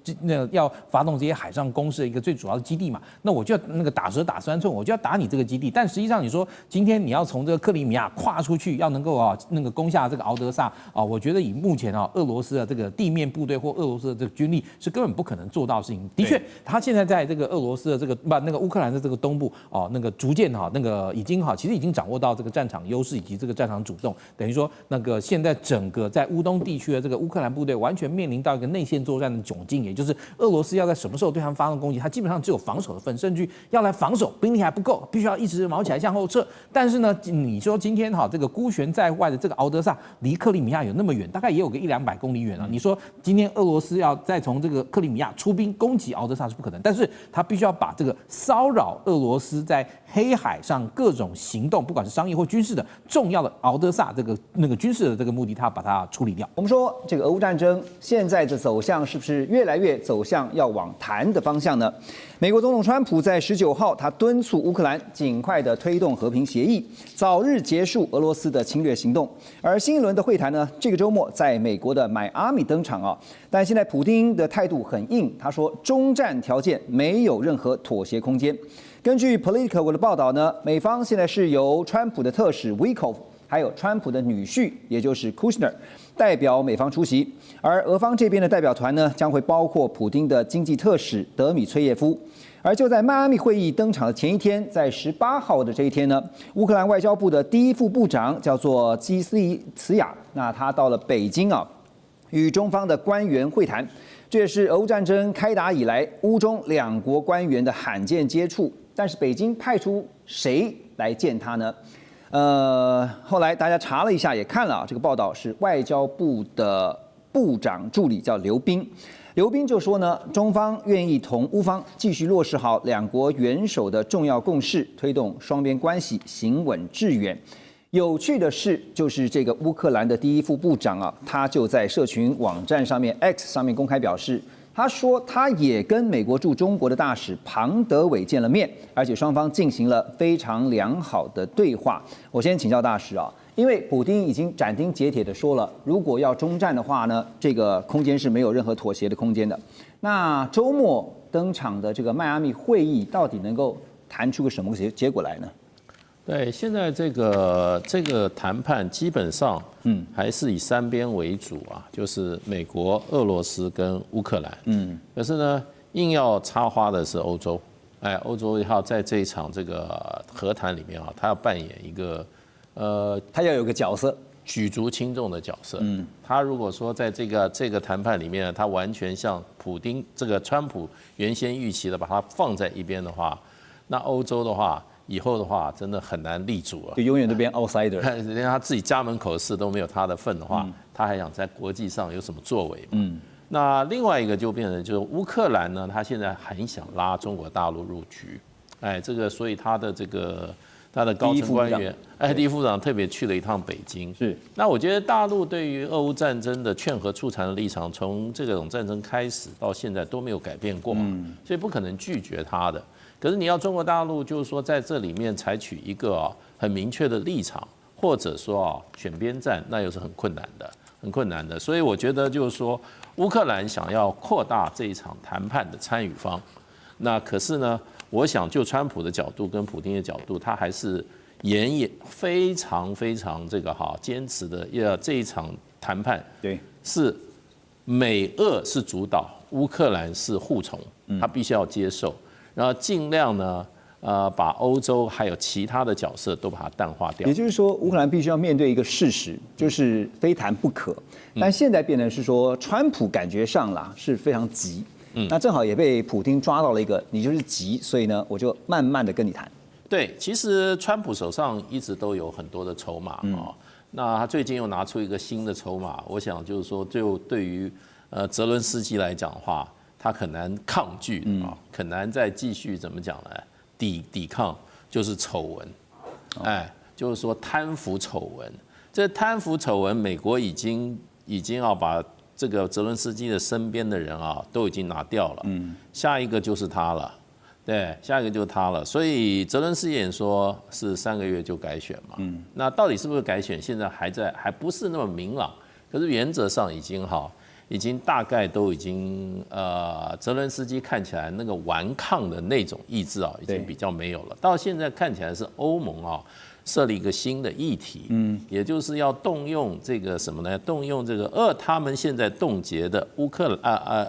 要发动这些海上攻势的一个最主要的基地嘛，那我就要那个打蛇打3寸，我就要打你这个基地。但实际上你说今天你要从这个克里米亚跨出去，要能够那个攻下这个敖德萨我觉得以目前俄罗斯的这个地面部队或俄罗斯的这个军力是根本不可能做到的事情。的确，他现在在这个俄罗斯的这个那个乌克兰的这个东部那个逐渐那个已经其实已经掌握到这个战场优势以及这个战场主动，等于说那个现在整个在乌东地区的这个乌克兰部队完全面临到一个内线作战的窘境，也就是俄罗斯要在什么时候对他们发动攻击，他基本上只有防守的份，甚至要来防守兵力还不够，必须要一直毛起来向后撤。但是呢，你说今天这个孤悬在外的这个敖德萨离克里米亚有那么远，大概也有个100-200公里远你说今天俄罗斯要再从这个克里米亚出兵攻击敖德萨是不可能，但是他必须要把这个骚扰俄罗斯在黑海上各种行动，不管是商业或军事的重要的敖德萨那个军事的这个目的，他把它处理掉。我们说这个俄乌战争现在的走向是不是越来越走向要往谈的方向呢？美国总统川普在19号，他敦促乌克兰尽快的推动和平协议，早日结束俄罗斯的侵略行动。而新一轮的会谈呢，这个周末在美国的迈阿密登场但现在普丁的态度很硬，他说终战条件没有任何妥协空间。根据 Politico 的报道呢，美方现在是由川普的特使 Witkoff 还有川普的女婿，也就是 Kushner 代表美方出席，而俄方这边的代表团呢，将会包括普丁的经济特使德米崔耶夫。而就在迈阿密会议登场的前一天，在18号的这一天呢，乌克兰外交部的第一副部长叫做基斯利茨亚，那他到了北京与中方的官员会谈，这也是俄乌战争开打以来乌中两国官员的罕见接触。但是北京派出谁来见他呢？后来大家查了一下，也看了这个报道，是外交部的部长助理叫刘彬。刘彬就说呢，中方愿意同乌方继续落实好两国元首的重要共识，推动双边关系行稳致远。有趣的是，就是这个乌克兰的第一副部长他就在社群网站上面 X 上面公开表示，他说他也跟美国驻中国的大使庞德伟见了面，而且双方进行了非常良好的对话。我先请教大使因为普丁已经斩钉截铁的说了，如果要终战的话呢，这个空间是没有任何妥协的空间的。那周末登场的这个迈阿密会议，到底能够谈出个什么结果来呢？对，现在这个谈判基本上，还是以3边为主就是美国、俄罗斯跟乌克兰，可是呢，硬要插花的是欧洲，欧洲要在这一场这个和谈里面他要扮演一个，他要有个角色，举足轻重的角色。他如果说在这个谈判里面，他完全像川普原先预期的把它放在一边的话，那欧洲的话。以后的话，真的很难立足就永远都变 outsider。连他自己家门口事都没有他的份的话，他还想在国际上有什么作为嘛？那另外一个就变成就是乌克兰呢，他现在很想拉中国大陆入局，所以他的高层官员，第一副长特别去了一趟北京。是。那我觉得大陆对于俄乌战争的劝和促谈的立场，从这种战争开始到现在都没有改变过，所以不可能拒绝他的。可是你要中国大陆就是说在这里面采取一个很明确的立场，或者说选边站，那又是很困难的。所以我觉得就是说，乌克兰想要扩大这一场谈判的参与方，那可是呢，我想就川普的角度跟普丁的角度，他还是非常坚持的，这一场谈判是美俄是主导，乌克兰是护从，他必须要接受。然后尽量呢，把欧洲还有其他的角色都把它淡化掉。也就是说，乌克兰必须要面对一个事实，就是非谈不可。但现在变成是说，川普感觉上是非常急，那正好也被普丁抓到了一个，你就是急，所以呢，我就慢慢的跟你谈。对，其实川普手上一直都有很多的筹码那他最近又拿出一个新的筹码，我想就是说，就对于泽伦斯基来讲的话。他很难抗拒很难再继续怎么讲呢？抵抗就是丑闻，就是说贪腐丑闻。这贪腐丑闻，美国已经要把这个泽伦斯基的身边的人啊都已经拿掉了，下一个就是他了。对，下一个就是他了。所以泽伦斯基也说是3个月就改选嘛。那到底是不是改选，现在还不是那么明朗。可是原则上已经大概都已经泽伦斯基看起来那个顽抗的那种意志啊，已经比较没有了。到现在看起来是欧盟啊设立一个新的议题，也就是要动用这个什么呢？动用这个他们现在冻结的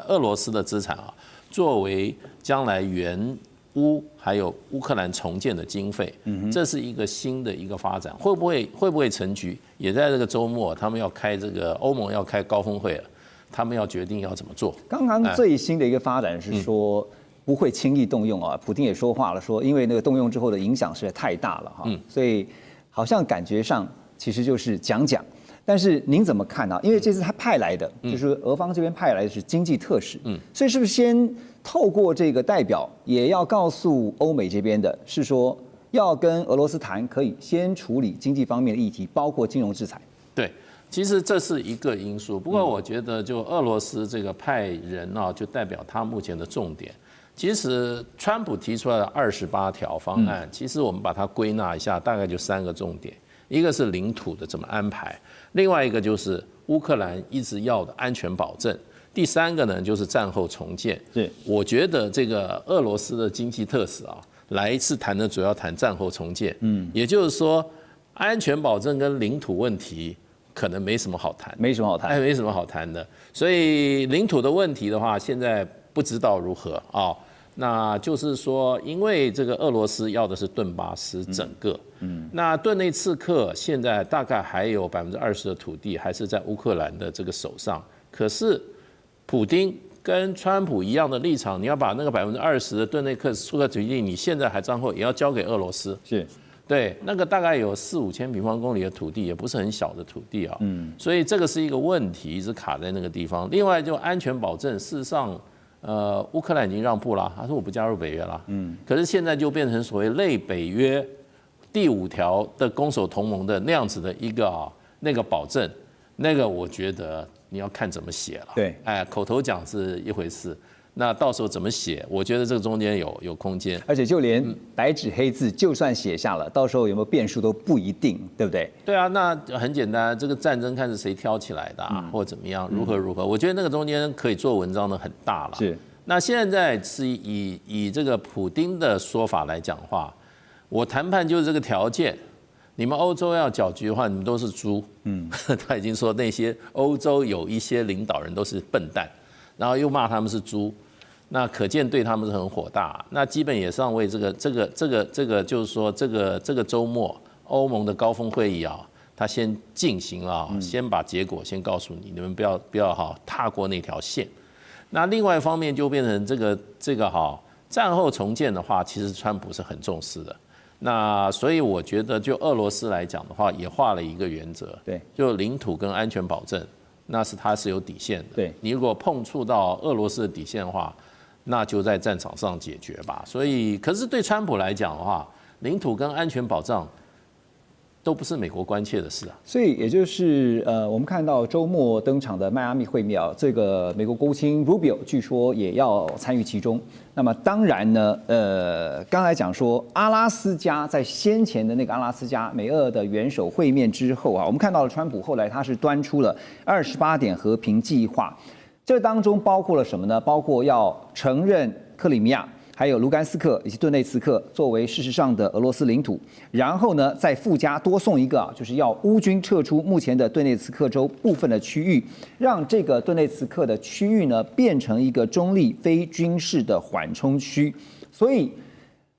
俄罗斯的资产啊。作为将来援乌还有乌克兰重建的经费，这是一个新的一个发展，会不会成局？也在这个周末，他们要开这个欧盟要开高峰会了，他们要决定要怎么做。刚刚最新的一个发展是说不会轻易动用啊，普丁也说话了，说因为那个动用之后的影响实在太大了哈，所以好像感觉上其实就是讲。但是您怎么看呢？因为这次他派来的，就是俄方这边派来的是经济特使，所以是不是先透过这个代表，也要告诉欧美这边的，是说要跟俄罗斯谈，可以先处理经济方面的议题，包括金融制裁。对，其实这是一个因素。不过我觉得，就俄罗斯这个派人啊，就代表他目前的重点。其实川普提出来的28条方案，其实我们把它归纳一下，大概就3个重点。一个是领土的怎么安排，另外一个就是乌克兰一直要的安全保证，第3个呢就是战后重建。是，我觉得这个俄罗斯的经济特使啊，来一次谈的主要谈战后重建。也就是说，安全保证跟领土问题可能没什么好谈，没什么好谈的。所以领土的问题的话，现在不知道如何啊。那就是说，因为这个俄罗斯要的是顿巴斯整个，那顿内茨克现在大概还有20%的土地还是在乌克兰的这个手上，可是普丁跟川普一样的立场，你要把那个20%的顿内茨克土地，你现在还账后也要交给俄罗斯，是对，那个大概有4-5千平方公里的土地，也不是很小的土地啊，所以这个是一个问题，一直卡在那个地方。另外就安全保证，事实上。乌克兰已经让步了，他说我不加入北约了。可是现在就变成所谓类北约第5条的攻守同盟的那样子的一个那个保证，那个我觉得你要看怎么写了。对，口头讲是一回事，那到时候怎么写，我觉得这个中间有空间。而且就连白纸黑字，就算写下了，到时候有没有变数都不一定，对不对？对啊，那很简单，这个战争看是谁挑起来的或怎么样，如何？我觉得那个中间可以做文章的很大了。是。那现在是以这个普丁的说法来讲话，我谈判就是这个条件，你们欧洲要搅局的话，你们都是猪。他已经说那些欧洲有一些领导人都是笨蛋，然后又骂他们是猪。那可见对他们是很火大，那基本也上为这个就是说这个周末欧盟的高峰会议啊，他先进行了，先把结果先告诉你，你们不要踏过那条线。那另外一方面就变成这个战后重建的话，其实川普是很重视的。那所以我觉得就俄罗斯来讲的话，也画了一个原则，对，就领土跟安全保证，那是它是有底线的。对，你如果碰触到俄罗斯的底线的话，那就在战场上解决吧。所以，可是对川普来讲的话，领土跟安全保障都不是美国关切的事啊。所以也就是我们看到周末登场的迈阿密会面啊，这个美国国务卿 Rubio 据说也要参与其中。那么当然呢，刚才讲说阿拉斯加在先前的那个阿拉斯加美俄的元首会面之后啊，我们看到了川普后来他是端出了28点和平计划，这当中包括了什么呢？包括要承认克里米亚。还有卢甘斯克以及顿内茨克作为事实上的俄罗斯领土，然后呢，再附加多送一个就是要乌军撤出目前的顿内茨克州部分的区域，让这个顿内茨克的区域呢变成一个中立非军事的缓冲区。所以，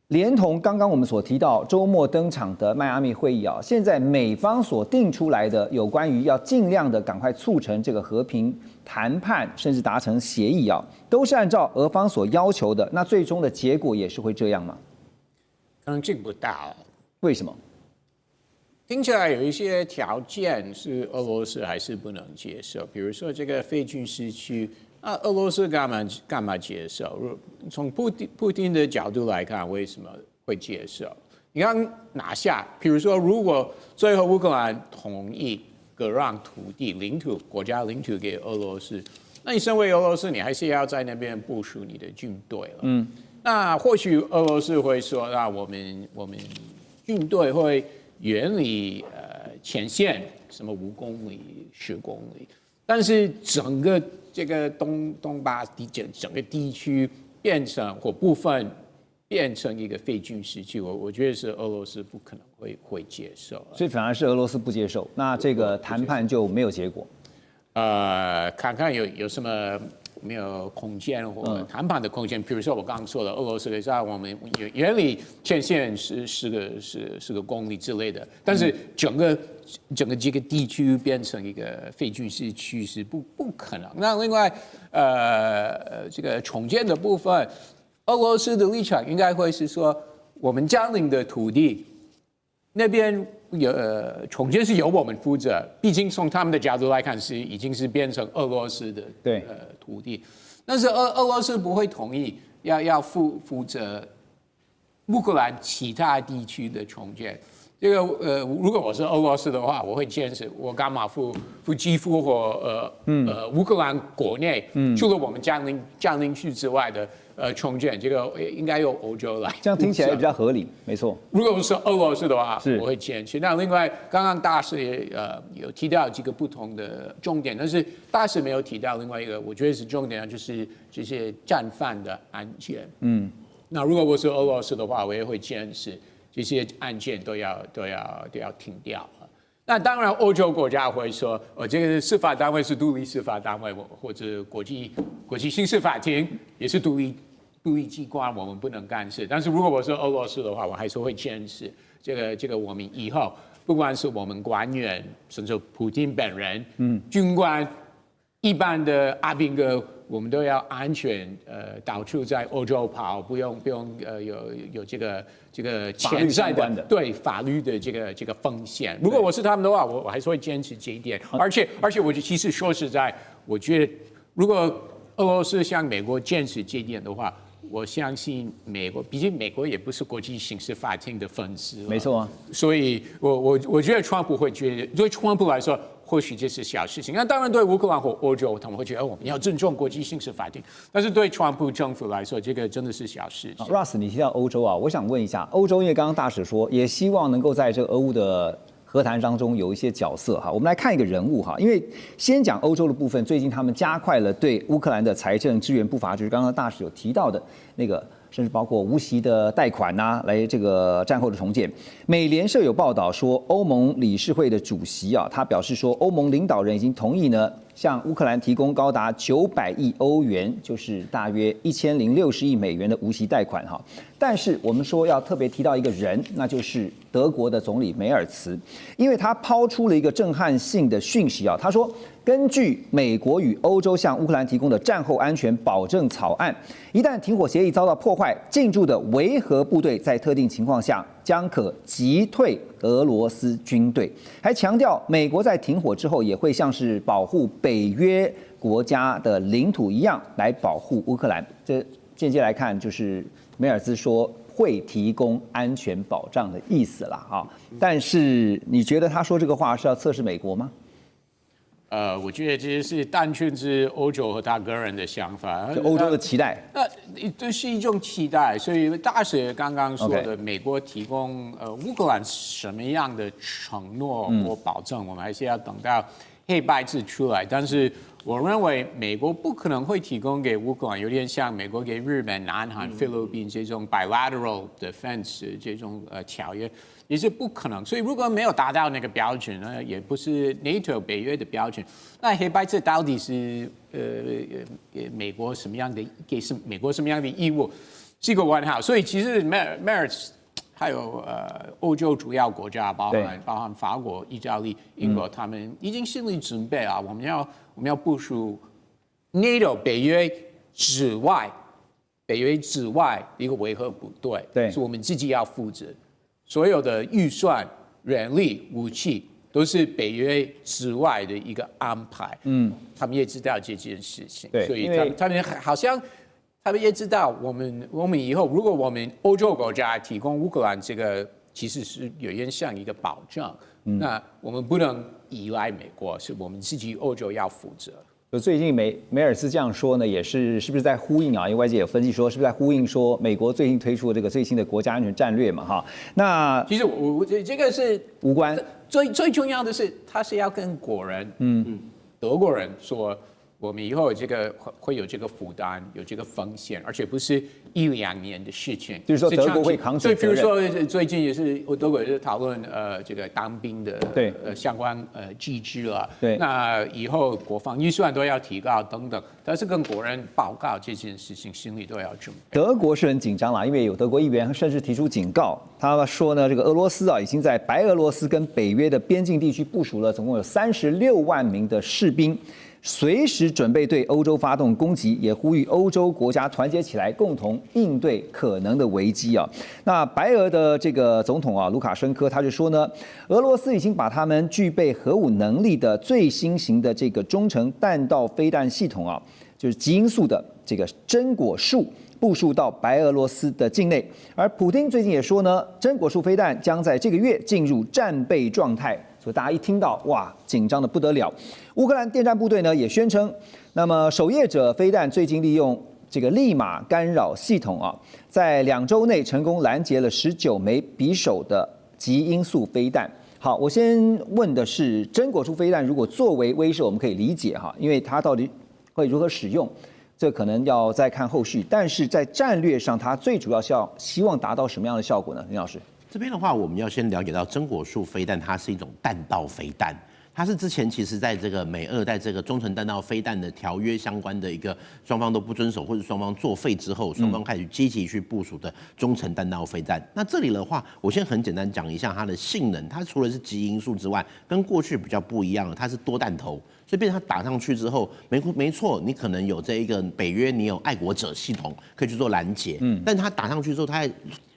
连同刚刚我们所提到周末登场的迈阿密会议啊，现在美方所定出来的有关于要尽量的赶快促成这个和平谈判，甚至达成协议啊，都是按照俄方所要求的。那最终的结果也是会这样吗？可能性不大哦。为什么？听起来有一些条件是俄罗斯还是不能接受，比如说这个非军事区，那俄罗斯干嘛接受？从普丁的角度来看，为什么会接受？你刚拿下，比如说，如果最后乌克兰同意割让土地、领土、国家领土给俄罗斯，那你身为俄罗斯，你还是要在那边部署你的军队了。那或许俄罗斯会说，那我们军队会远离前线，什么5公里、10公里，但是整个这个东巴整个地区变成或部分变成一个非军事区，我觉得是俄罗斯不可能会接受，所以反而是俄罗斯不接受，那这个谈判就没有结果。看看有什么没有空间或谈判的空间，比如说我刚刚说的，俄罗斯可以在我们原理前线10个公里之类的，但是整个这个地区变成一个非军事区是不可能。那另外这个重建的部分，俄罗斯的立场应该会是说，我们占领的土地那边重建是由我们负责，毕竟从他们的角度来看已经是变成俄罗斯的土地，但是俄罗斯不会同意要负责乌克兰其他地区的重建。这个如果我是俄罗斯的话，我会坚持我干嘛付基辅或乌克兰国内，除了我们占领区之外的重建，这个应该由欧洲来。这样听起来比较合理，没错。如果是俄罗斯的话，我会坚持。那另外，刚刚大使也有提到几个不同的重点，但是大使没有提到另外一个，我觉得是重点，就是这些战犯的案件。那如果我是俄罗斯的话，我也会坚持这些案件都要停掉。那当然，欧洲国家会说，这个司法单位是独立司法单位，或者国际刑事法庭也是独立机关，我们不能干涉。但是如果我是俄罗斯的话，我还是会坚持这个我们以后不管是我们官员，甚至普京本人，军官，一般的阿兵哥，我们都要安全到处在欧洲跑，不用有这个潜在的对法律的这个风险。如果我是他们的话，我还是会坚持这一点。而且我其实说实在，我觉得如果俄罗斯向美国坚持这一点的话，我相信美国，毕竟美国也不是国际刑事法庭的粉丝，没错啊。所以我觉得川普会觉得，对川普来说，或许这是小事情。那当然对乌克兰或欧洲，他们会觉得我们要尊重国际刑事法庭。但是对川普政府来说，这个真的是小事情。Russ， 你提到欧洲啊，我想问一下，欧洲因为刚刚大使说，也希望能够在这个俄乌的和谈当中有一些角色哈，我们来看一个人物哈，因为先讲欧洲的部分，最近他们加快了对乌克兰的财政支援步伐，就是刚刚大使有提到的那个，甚至包括无息的贷款呐，来这个战后的重建。美联社有报道说，欧盟理事会的主席啊，他表示说，欧盟领导人已经同意呢，向乌克兰提供高达900亿欧元，就是大约1060亿美元的无息贷款哈。但是我们说要特别提到一个人，那就是德国的总理梅尔茨，因为他抛出了一个震撼性的讯息啊，他说，根据美国与欧洲向乌克兰提供的战后安全保证草案，一旦停火协议遭到破坏，进驻的维和部队在特定情况下将可击退俄罗斯军队，还强调美国在停火之后也会像是保护北约国家的领土一样来保护乌克兰。这间接来看，就是梅尔兹说会提供安全保障的意思啦啊。但是你觉得他说这个话是要测试美国吗？我觉得这是单纯是欧洲和他个人的想法，就欧洲的期待。这是一种期待，所以大使刚刚说的，美国提供乌克兰什么样的承诺或保证，我们还是要等到黑白字出来。但是我认为美国不可能会提供给乌克兰，有点像美国给日本、南韩、菲律宾这种 bilateral defense 这种条约。也是不可能，所以如果没有达到那个标准呢，也不是 NATO 北约的标准，那黑白字到底是美国什么样的给美国什么样的义务，是一个问号。所以其实 Merz 还有欧洲主要国家，包含法国、意大利、英国，他们已经心理准备啊，我们要部署 NATO 北约之外一个维和部队，对，是我们自己要负责。所有的预算、人力、武器都是北约之外的一个安排。他们也知道这件事情，所以他们好像他们也知道我们以后如果我们欧洲国家提供乌克兰这个其实是有点像一个保障。那我们不能依赖美国，是我们自己欧洲要负责。最近梅尔斯这样说呢，也是不是在呼应啊？因为外界有分析说，是不是在呼应说美国最近推出的这个最新的国家安全战略嘛？哈，那其实我这个是无关，最重要的是，他是要跟德国人说，我们以后这个会有这个负担，有这个风险，而且不是1-2年的事情。就是说德国会扛起责任。比如说最近也是德国也是讨论这个当兵的相关机制了。对。那以后国防预算都要提高等等，但是跟国人报告这件事情，心里都要准备。德国是很紧张啦，因为有德国议员甚至提出警告，他说呢，这个俄罗斯啊已经在白俄罗斯跟北约的边境地区部署了总共有36万名的士兵。随时准备对欧洲发动攻击，也呼吁欧洲国家团结起来，共同应对可能的危机啊。那白俄的这个总统啊，卢卡申科他就说呢，俄罗斯已经把他们具备核武能力的最新型的这个中程弹道飞弹系统啊，就是极音速的这个真果树部署到白俄罗斯的境内。而普丁最近也说呢，真果树飞弹将在这个月进入战备状态。所以大家一听到哇，紧张的不得了。乌克兰电战部队呢也宣称，那么守夜者飞弹最近利用这个利马干扰系统啊，在2周内成功拦截了19枚匕首的极音速飞弹。好，我先问的是，真果树飞弹如果作为威慑，我们可以理解哈，因为它到底会如何使用，这可能要再看后续。但是在战略上，它最主要是要希望达到什么样的效果呢？林老师？这边的话，我们要先了解到真果树飞弹，它是一种弹道飞弹，它是之前其实在这个美俄在这个中程弹道飞弹的条约相关的一个双方都不遵守或者双方作废之后，双方开始积极去部署的中程弹道飞弹。那这里的话，我先很简单讲一下它的性能，它除了是极音速之外，跟过去比较不一样了，它是多弹头。所以变成它打上去之后，没错，你可能有这一个北约，你有爱国者系统可以去做拦截，但它打上去之后，它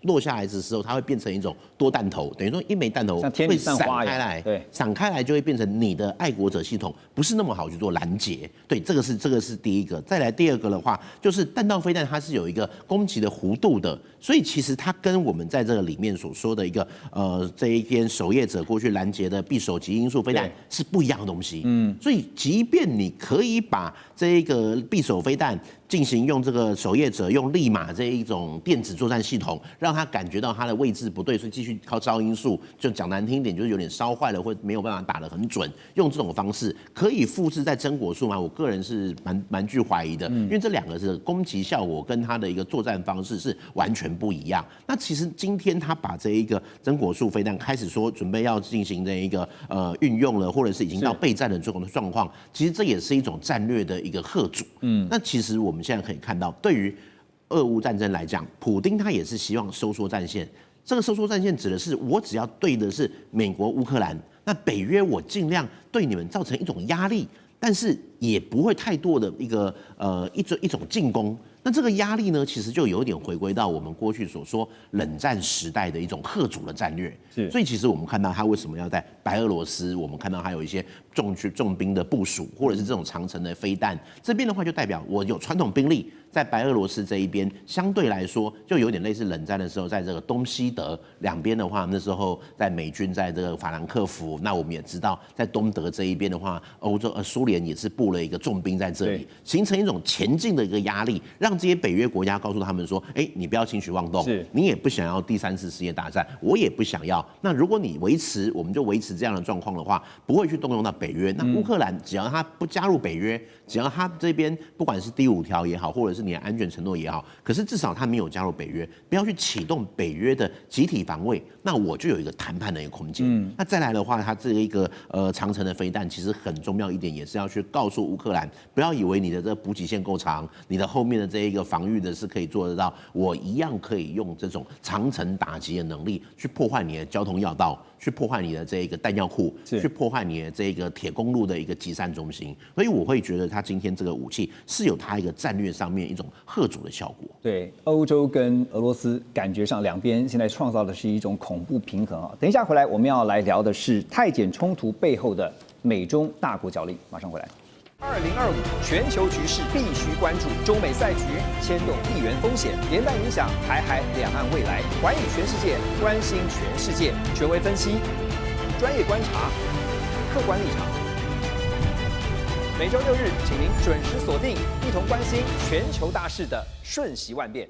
落下来的时候，它会变成一种多弹头，等于说一枚弹头会散开来，对，散开来就会变成你的爱国者系统不是那么好去做拦截，对，这个是第一个。再来第二个的话，就是弹道飞弹它是有一个攻击的弧度的，所以其实它跟我们在这个里面所说的一个这一边守夜者过去拦截的匕首极音速飞弹是不一样的东西，所以即便你可以把这一个匕首飞弹进行用这个守夜者用利马这一种电子作战系统，让他感觉到他的位置不对，所以继续靠超音速，就讲难听一点，就是有点烧坏了，或没有办法打得很准。用这种方式可以复制在真果树吗？我个人是蛮具怀疑的，因为这两个是攻击效果跟他的一个作战方式是完全不一样。那其实今天他把这一个真果树飞弹开始说准备要进行这一个运用了，或者是已经到备战的这种状况，其实这也是一种战略的一个贺阻。那其实我们现在可以看到，对于俄乌战争来讲，普丁他也是希望收缩战线。这个收缩战线指的是我只要对的是美国、乌克兰，那北约我尽量对你们造成一种压力，但是也不会太多的一种进攻。那这个压力呢，其实就有点回归到我们过去所说冷战时代的一种嚇阻的战略。所以其实我们看到他为什么要在白俄罗斯，我们看到还有一些重兵的部署，或者是这种长程的飞弹，这边的话就代表我有传统兵力。在白俄罗斯这一边，相对来说就有点类似冷战的时候，在这个东西德两边的话，那时候在美军在这个法兰克福，那我们也知道，在东德这一边的话，苏联也是布了一个重兵在这里，形成一种前进的一个压力，让这些北约国家告诉他们说，你不要轻举妄动，你也不想要第3次世界大战，我也不想要。那如果你我们就维持这样的状况的话，不会去动用到北约。那乌克兰只要他不加入北约，只要他这边不管是第5条也好，或者是你的安全承诺也好，可是至少他没有加入北约，不要去启动北约的集体防卫，那我就有一个谈判的一个空间。那再来的话，他这一个长程的飞弹其实很重要一点，也是要去告诉乌克兰，不要以为你的这个补给线够长，你的后面的这一个防御的是可以做得到，我一样可以用这种长程打击的能力去破坏你的交通要道，去破坏你的这一个弹药库，去破坏你的这个铁公路的一个集散中心。所以我会觉得他今天这个武器是有他一个战略上面一种嚇阻的效果。对，欧洲跟俄罗斯感觉上两边现在创造的是一种恐怖平衡啊。等一下回来我们要来聊的是太检冲突背后的美中大国角力，马上回来。2025全球局势必须关注，中美赛局牵动地缘风险，连带影响台海两岸未来。环宇全世界，关心全世界，权威分析，专业观察，客观立场。每周6日，请您准时锁定，一同关心全球大事的瞬息万变。